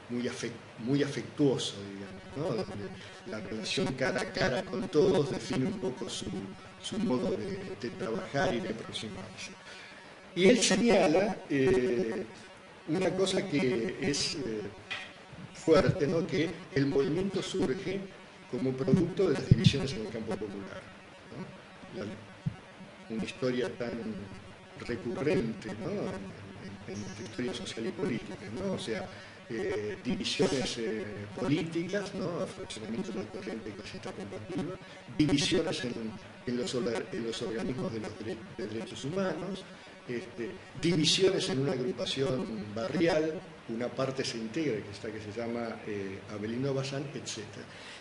muy afectuoso, digamos, ¿no? Donde la relación cara a cara con todos define un poco su modo de trabajar y de aproximarse. Y él señala una cosa que es fuerte, ¿no? Que el movimiento surge como producto de las divisiones en el campo popular, ¿no? Una historia tan recurrente, ¿no? en la historia social y política, ¿no? O sea, divisiones políticas, ¿no? Fraccionamiento de la corriente clasista combativa, divisiones en los organismos de derechos humanos, divisiones en una agrupación barrial, una parte se integra, que se llama Avelino Bazán, etc.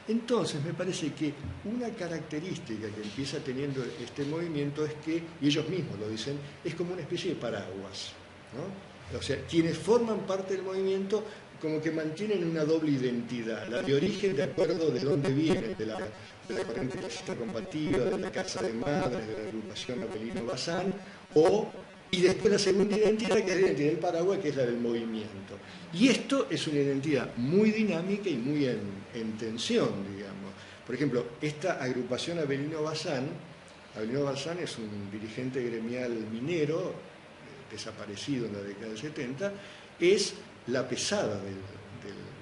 Entonces me parece que una característica que empieza teniendo este movimiento es que, y ellos mismos lo dicen, es como una especie de paraguas, ¿no? O sea, quienes forman parte del movimiento como que mantienen una doble identidad, la de origen de acuerdo de dónde vienen, de la corriente clasista combativa, de la Casa de Madres, de la agrupación Avelino Bazán, y después la segunda identidad, que es la identidad del paraguas, que es la del movimiento. Y esto es una identidad muy dinámica y muy en tensión, digamos. Por ejemplo, esta agrupación Avelino Bazán es un dirigente gremial minero, desaparecido en la década del 70, es la pesada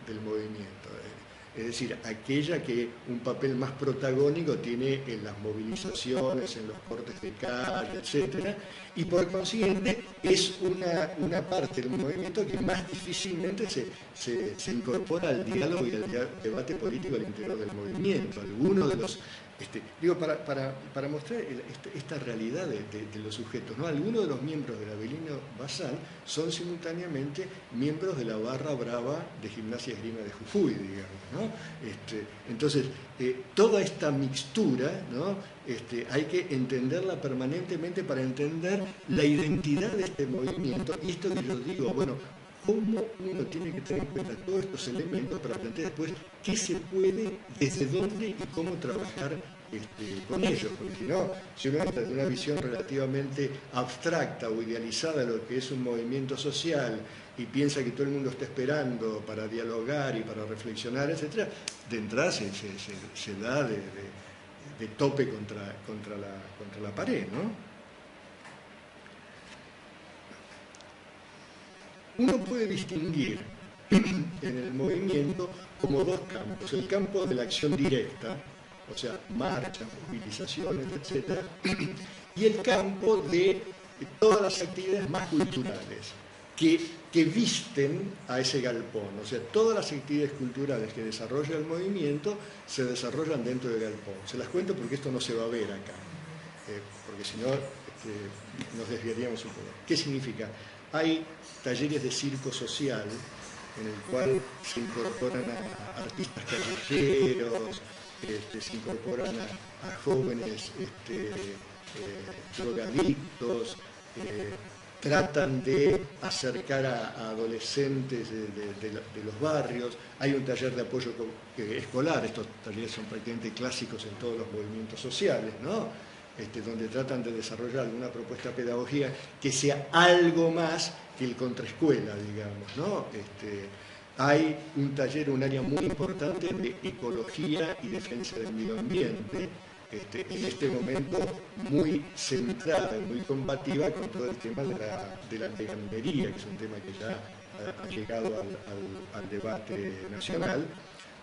del movimiento. es decir, aquella que un papel más protagónico tiene en las movilizaciones, en los cortes de calle, etcétera, y por consiguiente es una parte del movimiento que más difícilmente se incorpora al diálogo y al debate político al interior del movimiento. Algunos de los para mostrar esta realidad de los sujetos, ¿no? Algunos de los miembros del Avelino Bazán son simultáneamente miembros de la barra brava de Gimnasia y Esgrima de Jujuy, digamos, ¿no? Entonces, toda esta mixtura, ¿no? Hay que entenderla permanentemente para entender la identidad de este movimiento. Y esto que yo digo, bueno, cómo uno tiene que tener en cuenta todos estos elementos para plantear después qué se puede, desde dónde y cómo trabajar con ellos, porque si no, si uno entra en una visión relativamente abstracta o idealizada de lo que es un movimiento social y piensa que todo el mundo está esperando para dialogar y para reflexionar, etcétera, de entrada se da de tope contra la pared, ¿no? Uno puede distinguir en el movimiento como dos campos: el campo de la acción directa, o sea, marchas, movilizaciones, etc., y el campo de todas las actividades más culturales que visten a ese galpón. O sea, todas las actividades culturales que desarrolla el movimiento se desarrollan dentro del galpón. Se las cuento porque esto no se va a ver acá, porque si no nos desviaríamos un poco. ¿Qué significa? Hay talleres de circo social en el cual se incorporan a artistas callejeros, se incorporan a jóvenes drogadictos, tratan de acercar a adolescentes de los barrios. Hay un taller de apoyo escolar, estos talleres son prácticamente clásicos en todos los movimientos sociales, ¿no? Donde tratan de desarrollar alguna propuesta pedagógica que sea algo más que el contraescuela, digamos, ¿no? Hay un taller, un área muy importante de ecología y defensa del medio ambiente, en este momento muy centrada, muy combativa con todo el tema de la megaminería, que es un tema que ya ha llegado al debate nacional.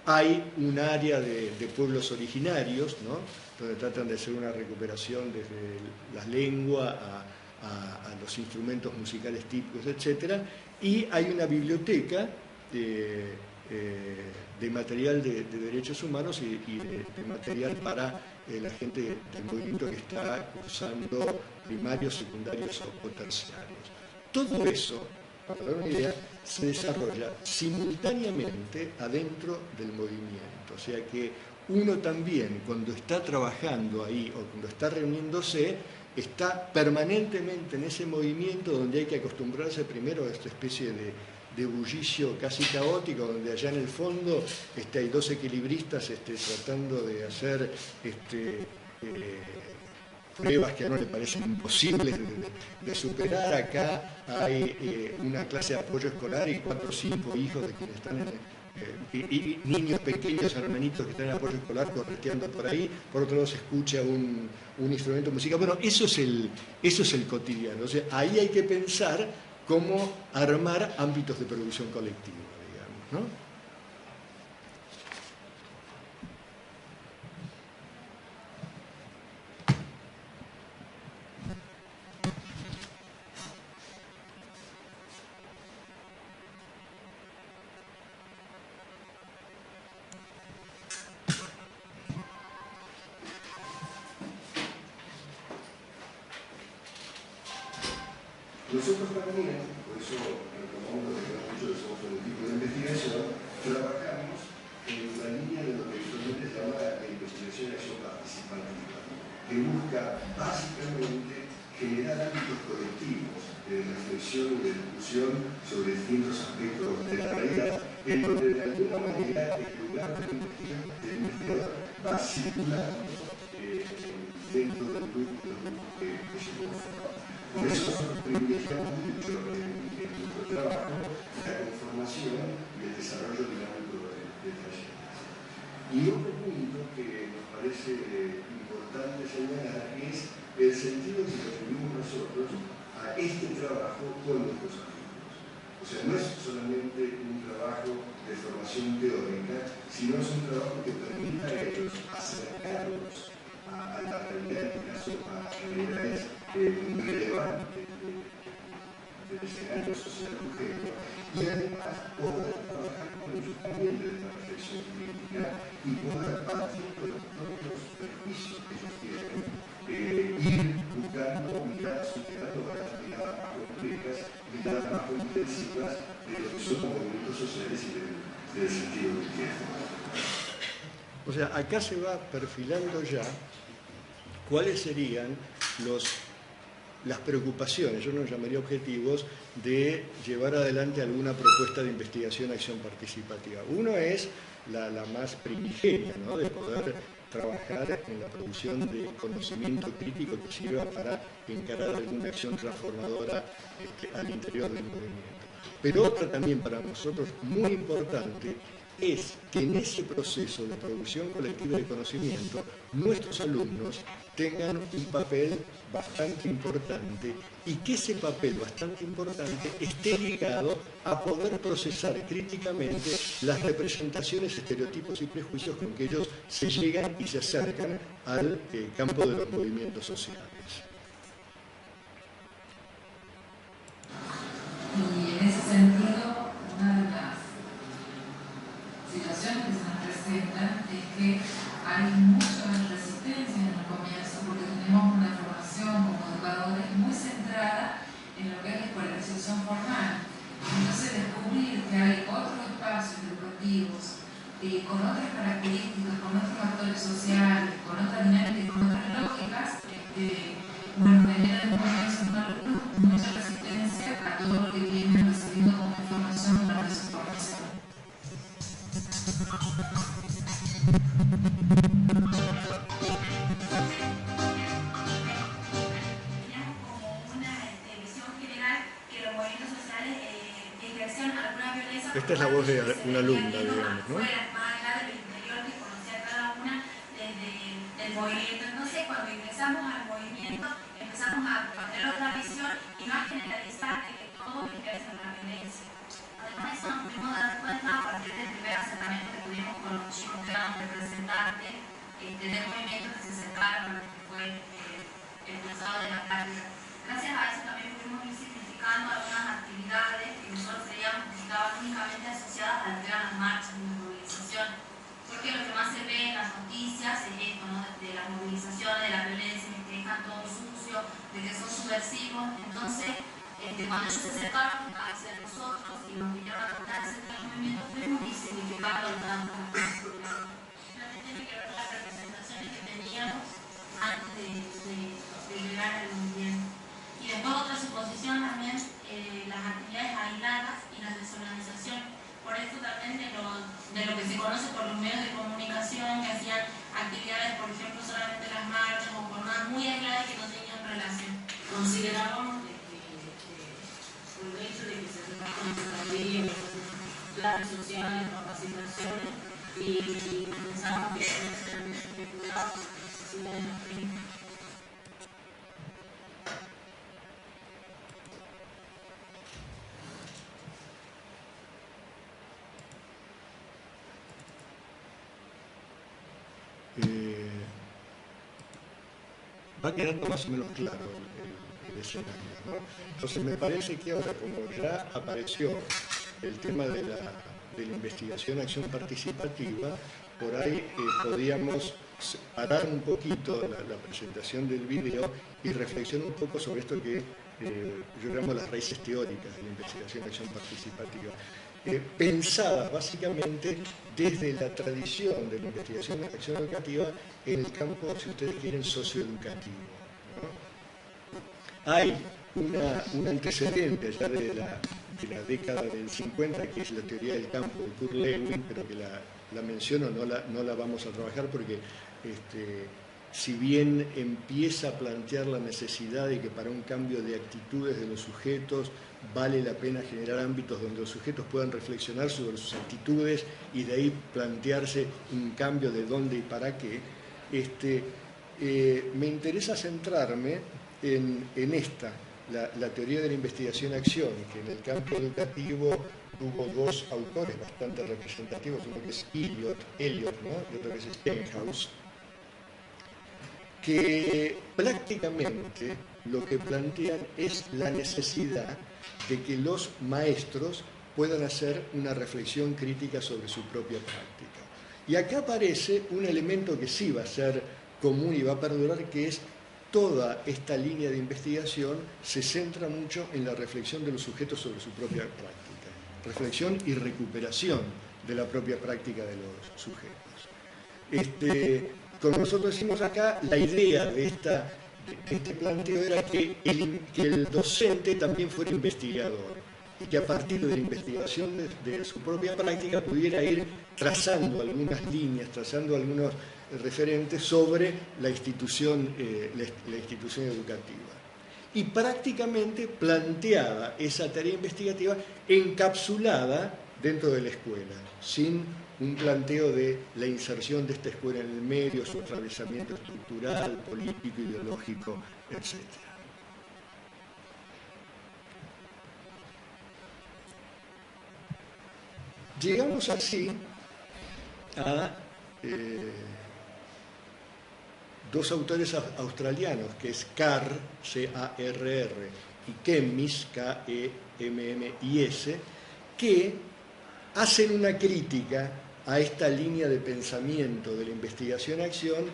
Hay un área de pueblos originarios, ¿no? Donde tratan de hacer una recuperación desde la lengua a los instrumentos musicales típicos, etc. Y hay una biblioteca de material de derechos humanos y de material para la gente del movimiento que está cursando primarios, secundarios o terciarios. Todo eso, para dar una idea, se desarrolla simultáneamente adentro del movimiento. O sea que uno también, cuando está trabajando ahí o cuando está reuniéndose, está permanentemente en ese movimiento donde hay que acostumbrarse primero a esta especie de bullicio casi caótico, donde allá en el fondo hay dos equilibristas tratando de hacer pruebas que no le parecen imposibles de superar. Acá hay una clase de apoyo escolar y 4 o 5 hijos de quienes están y niños pequeños, hermanitos que están en apoyo escolar correteando por ahí. Por otro lado se escucha un instrumento musical. Bueno, eso es el cotidiano. O sea, ahí hay que pensar cómo armar ámbitos de producción colectiva, digamos, ¿no? Nosotros también, por eso retomamos lo que hemos dicho de somos un tipo de investigación, trabajamos en la línea de lo que habitualmente se llama la investigación de acción participativa, que busca básicamente generar ámbitos colectivos de reflexión y de discusión sobre distintos aspectos de la realidad, en donde de alguna manera el lugar del investigador va circulando dentro del grupo que se conforma. Por eso nosotros privilegiamos mucho en nuestro trabajo la conformación y el desarrollo dinámico de talleres. Y otro punto que nos parece importante señalar es el sentido que atribuimos nosotros a este trabajo con nuestros amigos. O sea, no es solamente un trabajo de formación teórica, sino es un trabajo que permita a ellos acercarlos a la realidad, en este caso a realidades muy relevantes del escenario social urgente, y además poder trabajar con ellos también desde la reflexión crítica y poder partir de los propios perjuicios que ellos tienen, ir buscando miradas superadoras, miradas más complejas, miradas más comprensivas de lo que son los movimientos sociales y del sentido que tienen. O sea, acá se va perfilando ya cuáles serían las preocupaciones, yo no llamaría objetivos, de llevar adelante alguna propuesta de investigación, acción participativa. Uno es la más primigenia, ¿no?, de poder trabajar en la producción de conocimiento crítico que sirva para encarar alguna acción transformadora al interior del movimiento. Pero otra también para nosotros muy importante es que en ese proceso de producción colectiva de conocimiento nuestros alumnos tengan un papel bastante importante y que ese papel bastante importante esté ligado a poder procesar críticamente las representaciones, estereotipos y prejuicios con que ellos se llegan y se acercan al campo de los movimientos sociales. Y en ese sentido, una de las situaciones que se nos presentan es que hay mucha resistencia en el comienzo porque tenemos una formación como educadores muy centrada en lo que es la escolarización formal. Entonces descubrir que hay otros espacios educativos con otras características, con otros actores sociales, con otras dinámicas, con otras lógicas, bueno, genera en un comienzo mucha resistencia a todo lo que viene recibiendo como información durante su formación. Teníamos como una visión general que los movimientos sociales ejercían alguna violencia. Esta es la voz de una alumna, digamos, ¿no? Más allá del interior que conocía cada una del movimiento. Entonces, cuando ingresamos al movimiento, empezamos a tener otra visión y no a generalizar que todos ejercen la violencia. Además, eso nos pudimos dar cuenta a partir del primer acercamiento que tuvimos con los chicos que eran representantes del movimiento que se acercaron a lo que fue el cursado de la práctica. Gracias a eso también pudimos ir significando algunas actividades que nosotros creíamos que estaban únicamente asociadas a lo que eran las marchas y las movilizaciones. Porque lo que más se ve en las noticias es esto, ¿no?, de las movilizaciones, de la violencia, de que dejan todo sucio, de que son subversivos. Entonces, cuando ellos se acercaron hacia nosotros y nos vinieron a contar acerca del movimiento, fuimos y significaron tanto. También tiene que ver con las representaciones que teníamos antes de llegar al movimiento. Y después otra suposición también, las actividades aisladas y la desorganización. Por esto también de lo que se conoce por los medios de comunicación, que hacían actividades, por ejemplo, solamente las marchas o jornadas muy aisladas que no tenían relación. Considerábamos por el hecho de que se trataban de estrategias, planes sociales, capacitaciones, y pensábamos que eso era necesidades de la gente. Va quedando más o menos claro el escenario, ¿no? Entonces me parece que ahora, como ya apareció el tema de la investigación acción participativa, por ahí podíamos parar un poquito la presentación del video y reflexionar un poco sobre esto que yo llamo las raíces teóricas de la investigación acción participativa. Pensadas básicamente desde la tradición de la investigación de la acción educativa en el campo, si ustedes quieren, socioeducativo, ¿no? Hay un antecedente ya de la década del 50, que es la teoría del campo de Kurt Lewin, pero que la menciono, no la vamos a trabajar porque si bien empieza a plantear la necesidad de que para un cambio de actitudes de los sujetos vale la pena generar ámbitos donde los sujetos puedan reflexionar sobre sus actitudes y de ahí plantearse un cambio de dónde y para qué, me interesa centrarme en esta la teoría de la investigación-acción, que en el campo educativo tuvo dos autores bastante representativos, uno que es Eliot, ¿no? Y otro que es Stenhouse, que prácticamente lo que plantean es la necesidad de que los maestros puedan hacer una reflexión crítica sobre su propia práctica. Y acá aparece un elemento que sí va a ser común y va a perdurar, que es toda esta línea de investigación se centra mucho en la reflexión de los sujetos sobre su propia práctica, reflexión y recuperación de la propia práctica de los sujetos. Como nosotros decimos acá, la idea de este planteo era que el docente también fuera investigador y que a partir de la investigación de su propia práctica pudiera ir trazando algunas líneas, trazando algunos referentes sobre la institución educativa. Y prácticamente planteaba esa tarea investigativa encapsulada dentro de la escuela, sin un planteo de la inserción de esta escuela en el medio, su atravesamiento estructural, político, ideológico, etc. Llegamos así a dos autores australianos, que es Carr, C-A-R-R, y Kemmis, K-E-M-M-I-S, que hacen una crítica a esta línea de pensamiento de la investigación-acción,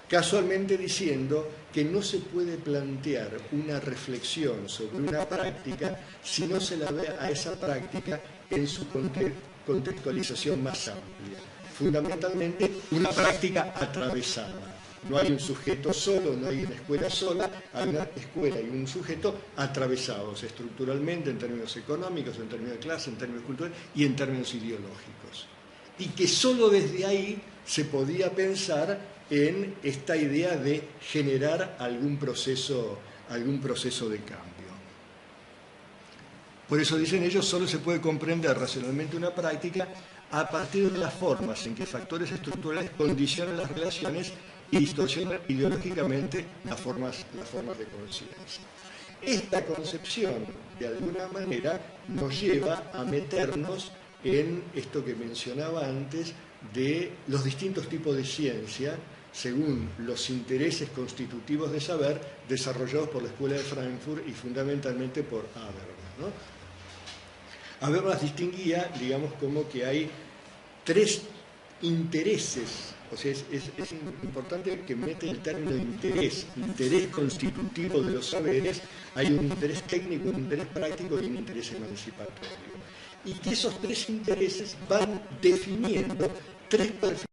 casualmente diciendo que no se puede plantear una reflexión sobre una práctica si no se la ve a esa práctica en su contextualización más amplia. Fundamentalmente, una práctica atravesada. No hay un sujeto solo, no hay una escuela sola, hay una escuela y un sujeto atravesados estructuralmente en términos económicos, en términos de clase, en términos culturales y en términos ideológicos. Y que solo desde ahí se podía pensar en esta idea de generar algún proceso de cambio. Por eso dicen ellos, solo se puede comprender racionalmente una práctica a partir de las formas en que factores estructurales condicionan las relaciones y distorsionan ideológicamente las formas de conciencia. Esta concepción, de alguna manera, nos lleva a meternos en esto que mencionaba antes de los distintos tipos de ciencia, según los intereses constitutivos de saber desarrollados por la Escuela de Frankfurt y fundamentalmente por Habermas, ¿no? Habermas distinguía, digamos, como que hay tres intereses. O sea, es importante que mete el término de interés constitutivo de los saberes. Hay un interés técnico, un interés práctico y un interés emancipatorio. Y que esos tres intereses van definiendo tres perfiles.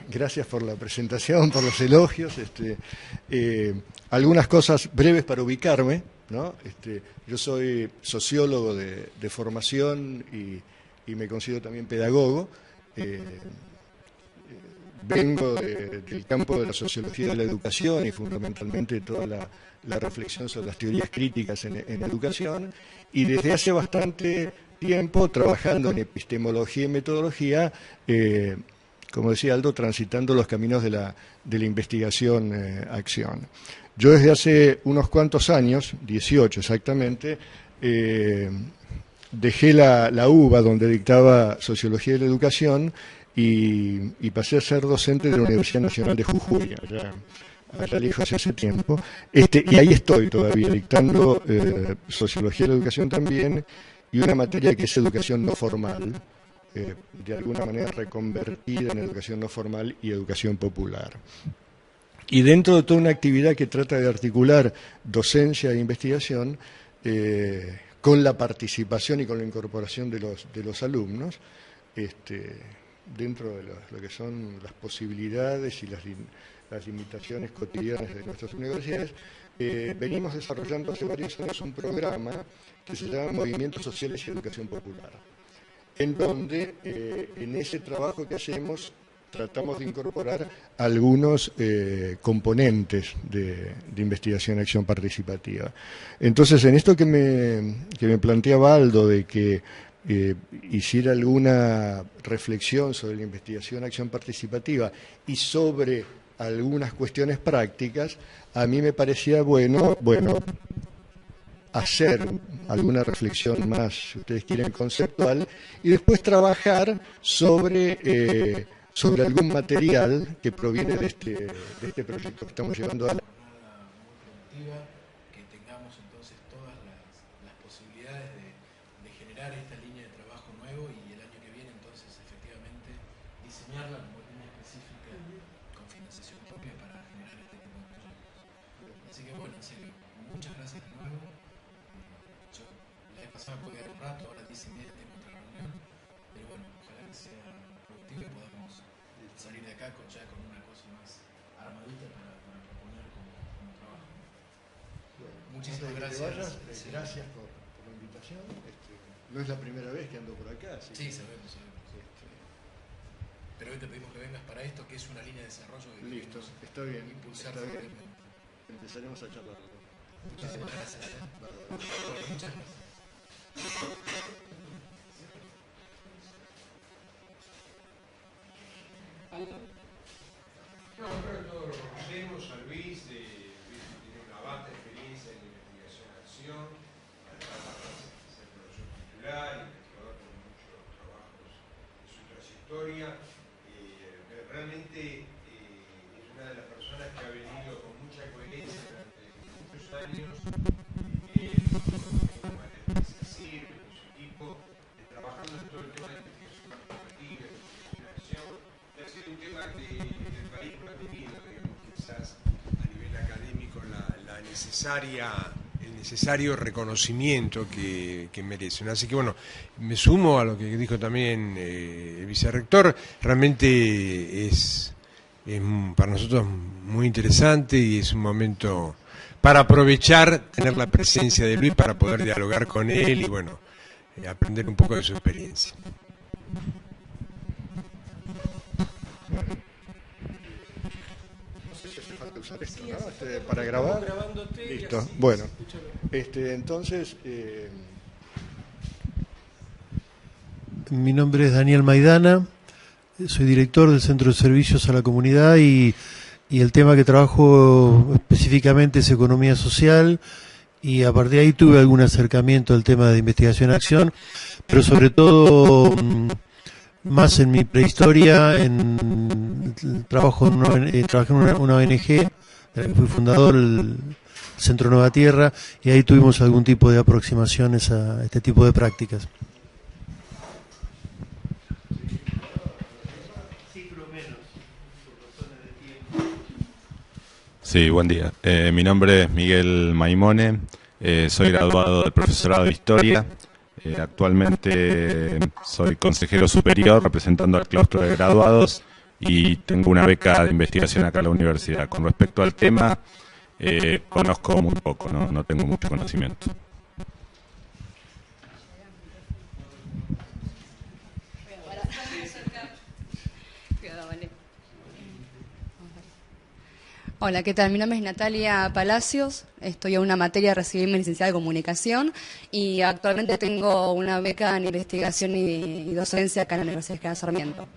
Gracias por la presentación, por los elogios. Algunas cosas breves para ubicarme, ¿no? Yo soy sociólogo de formación y me considero también pedagogo. Vengo del campo de la sociología de la educación y fundamentalmente toda la reflexión sobre las teorías críticas en educación, y desde hace bastante tiempo trabajando en epistemología y metodología, como decía Aldo, transitando los caminos de la investigación-acción. Yo desde hace unos cuantos años, 18 exactamente, dejé la UBA, donde dictaba Sociología de la Educación, y pasé a ser docente de la Universidad Nacional de Jujuy, allá lejos hace tiempo. Y ahí estoy todavía, dictando Sociología de la Educación también, y una materia que es Educación no formal, de alguna manera reconvertida en Educación no formal y Educación popular. Y dentro de toda una actividad que trata de articular docencia e investigación, con la participación y con la incorporación de los alumnos, dentro de lo que son las posibilidades y las limitaciones cotidianas de nuestras universidades, venimos desarrollando hace varios años un programa que se llama Movimientos Sociales y Educación Popular, en donde en ese trabajo que hacemos tratamos de incorporar algunos componentes de investigación y acción participativa. Entonces, en esto que me planteaba Aldo, de que hiciera alguna reflexión sobre la investigación y acción participativa y sobre algunas cuestiones prácticas, a mí me parecía bueno, hacer alguna reflexión más, si ustedes quieren, conceptual, y después trabajar sobre algún material que proviene de este proyecto que estamos llevando a la que tengamos entonces todas las posibilidades de generar esta línea de trabajo nuevo y el año que viene entonces efectivamente diseñarla como línea específica con financiación propia para generar este tipo de proyectos. Así que bueno, en serio, muchas gracias de nuevo. Yo la vez pasada pude dar un rato, ahora 10:30 tengo otra reunión, pero bueno, ojalá que sea productivo y podamos salir de acá ya con una cosa más armadita para proponer como trabajo. Muchísimas gracias. Gracias por la invitación. No es la primera vez que ando por acá. Sí, sabemos. Pero hoy te pedimos que vengas para esto, que es una línea de desarrollo que listo, está bien. Impulsar está bien. Empezaremos a charlar. Muchísimas gracias. Muchas gracias. No, creo que todos lo conocemos a Luis, tiene una vasta experiencia en investigación y acción, además de ser profesor titular, investigador con muchos trabajos de su trayectoria. Realmente es una de las personas que ha venido con mucha coherencia durante muchos años, con su equipo, trabajando en todo el tema de investigación participativa, investigación y acción. Ha sido un tema que el país no ha tenido, digamos, quizás a nivel académico el necesario reconocimiento que merecen. Así que bueno, me sumo a lo que dijo también el vicerrector. Realmente es para nosotros muy interesante y es un momento para aprovechar, tener la presencia de Luis para poder dialogar con él y bueno, aprender un poco de su experiencia. Usar esto, ¿no? Para grabar. Listo. Bueno, entonces. Mi nombre es Daniel Maidana, soy director del Centro de Servicios a la Comunidad y el tema que trabajo específicamente es economía social y a partir de ahí tuve algún acercamiento al tema de investigación-acción, pero sobre todo más en mi prehistoria, trabajé en una ONG, fui fundador del Centro Nueva Tierra, y ahí tuvimos algún tipo de aproximaciones a este tipo de prácticas. Sí, buen día. Mi nombre es Miguel Maimone, soy graduado del profesorado de Historia. Actualmente soy consejero superior representando al claustro de graduados y tengo una beca de investigación acá en la universidad. Con respecto al tema, conozco muy poco, no tengo mucho conocimiento. Hola, ¿qué tal? Mi nombre es Natalia Palacios, estoy en una materia de recibirme licenciada de comunicación y actualmente tengo una beca en investigación y docencia acá en la Universidad de Sarmiento.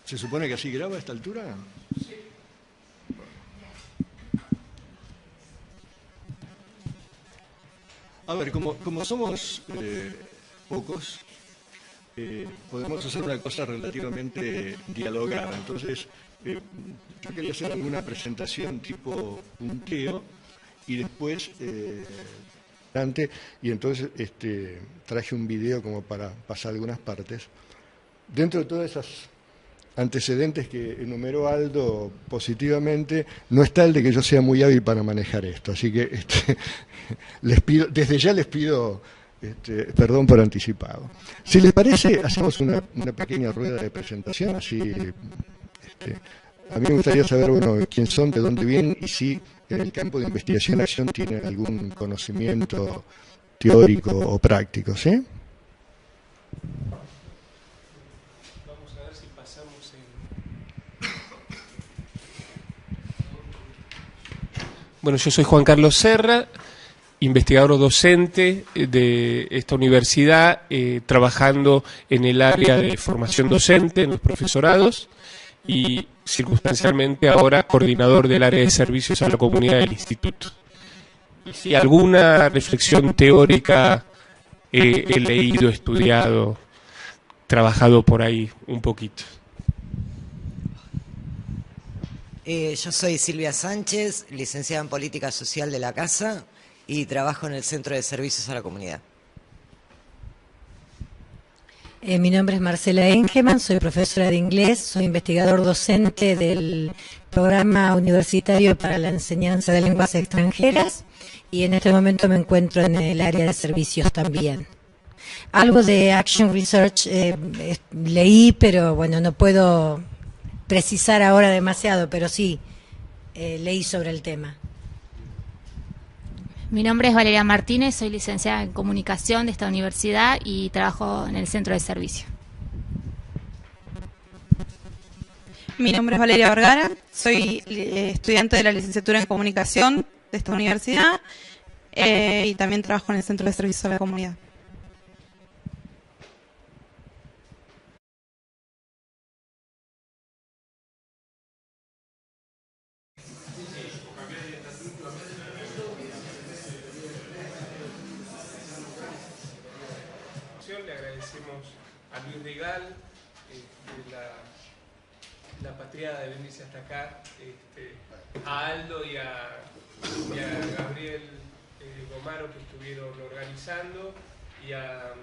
¿Se supone que así graba a esta altura? Sí. A ver, como somos pocos, podemos hacer una cosa relativamente dialogada. Entonces, yo quería hacer alguna presentación tipo punteo y después y entonces traje un video como para pasar algunas partes. Dentro de todas esas antecedentes que enumeró Aldo positivamente, no está el de que yo sea muy hábil para manejar esto, así que desde ya les pido perdón por anticipado. Si les parece, hacemos una pequeña rueda de presentación, así a mí me gustaría saber, bueno, quién son, de dónde vienen y si en el campo de investigación y acción tienen algún conocimiento teórico o práctico, ¿sí? Vamos a ver si pasamos en... Bueno, yo soy Juan Carlos Serra, investigador docente de esta universidad, trabajando en el área de formación docente, en los profesorados, y circunstancialmente ahora coordinador del área de servicios a la comunidad del instituto. Y alguna reflexión teórica he leído, estudiado, trabajado por ahí un poquito. Yo soy Silvia Sánchez, licenciada en Política Social de la Casa y trabajo en el Centro de Servicios a la Comunidad. Mi nombre es Marcela Engemann, soy profesora de inglés, soy investigador docente del Programa Universitario para la Enseñanza de Lenguas Extranjeras y en este momento me encuentro en el área de servicios también. Algo de Action Research leí, pero bueno, no puedo precisar ahora demasiado, pero sí leí sobre el tema. Mi nombre es Valeria Martínez, soy licenciada en comunicación de esta universidad y trabajo en el centro de servicio. Mi nombre es Valeria Vergara, soy estudiante de la licenciatura en comunicación de esta universidad y también trabajo en el centro de servicio a la comunidad. Le agradecemos a Luis Regal la patriada de venirse hasta acá, a Aldo y a Gabriel Gomaro que estuvieron organizando, y a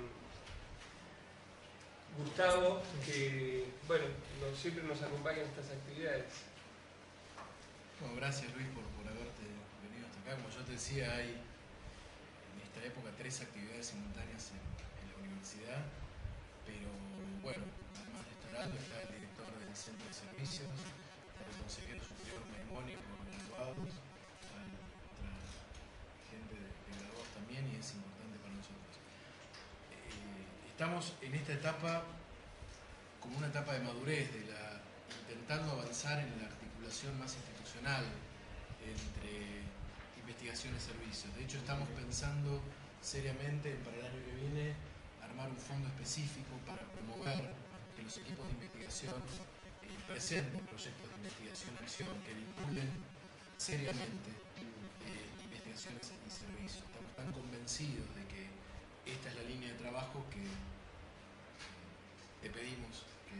Gustavo que, bueno, siempre nos acompaña en estas actividades. Bueno, gracias Luis por haberte venido hasta acá. Como yo te decía, hay en esta época 3 actividades simultáneas en la universidad, pero bueno, además de estar Aldo, está el director del centro de servicios, está el consejero superior maimónico de graduados, está otra gente de graduados también, y es importante para nosotros. Estamos en esta etapa como una etapa de madurez, intentando avanzar en la articulación más institucional entre investigación y servicios. De hecho, estamos pensando seriamente para el año que viene armar un fondo específico para promover que los equipos de investigación presenten proyectos de investigación y acción que vinculen seriamente investigaciones y servicios. Estamos tan convencidos de que esta es la línea de trabajo que te pedimos que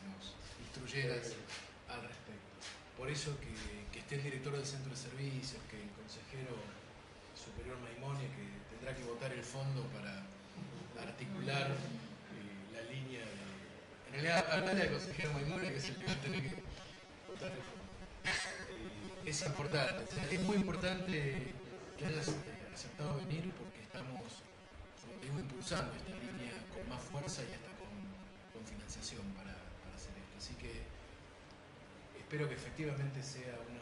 nos instruyeras al respecto. Por eso que esté el director del centro de servicios, que el consejero superior Maimonia, que tendrá que votar el fondo para articular la línea de... En realidad, hablar del consejero Maimonia, que es el que va a tener que votar el fondo. Es importante, o sea, es muy importante que hayas aceptado venir, porque estamos impulsando esta línea con más fuerza y hasta con financiación para hacer esto. Así que espero que efectivamente sea una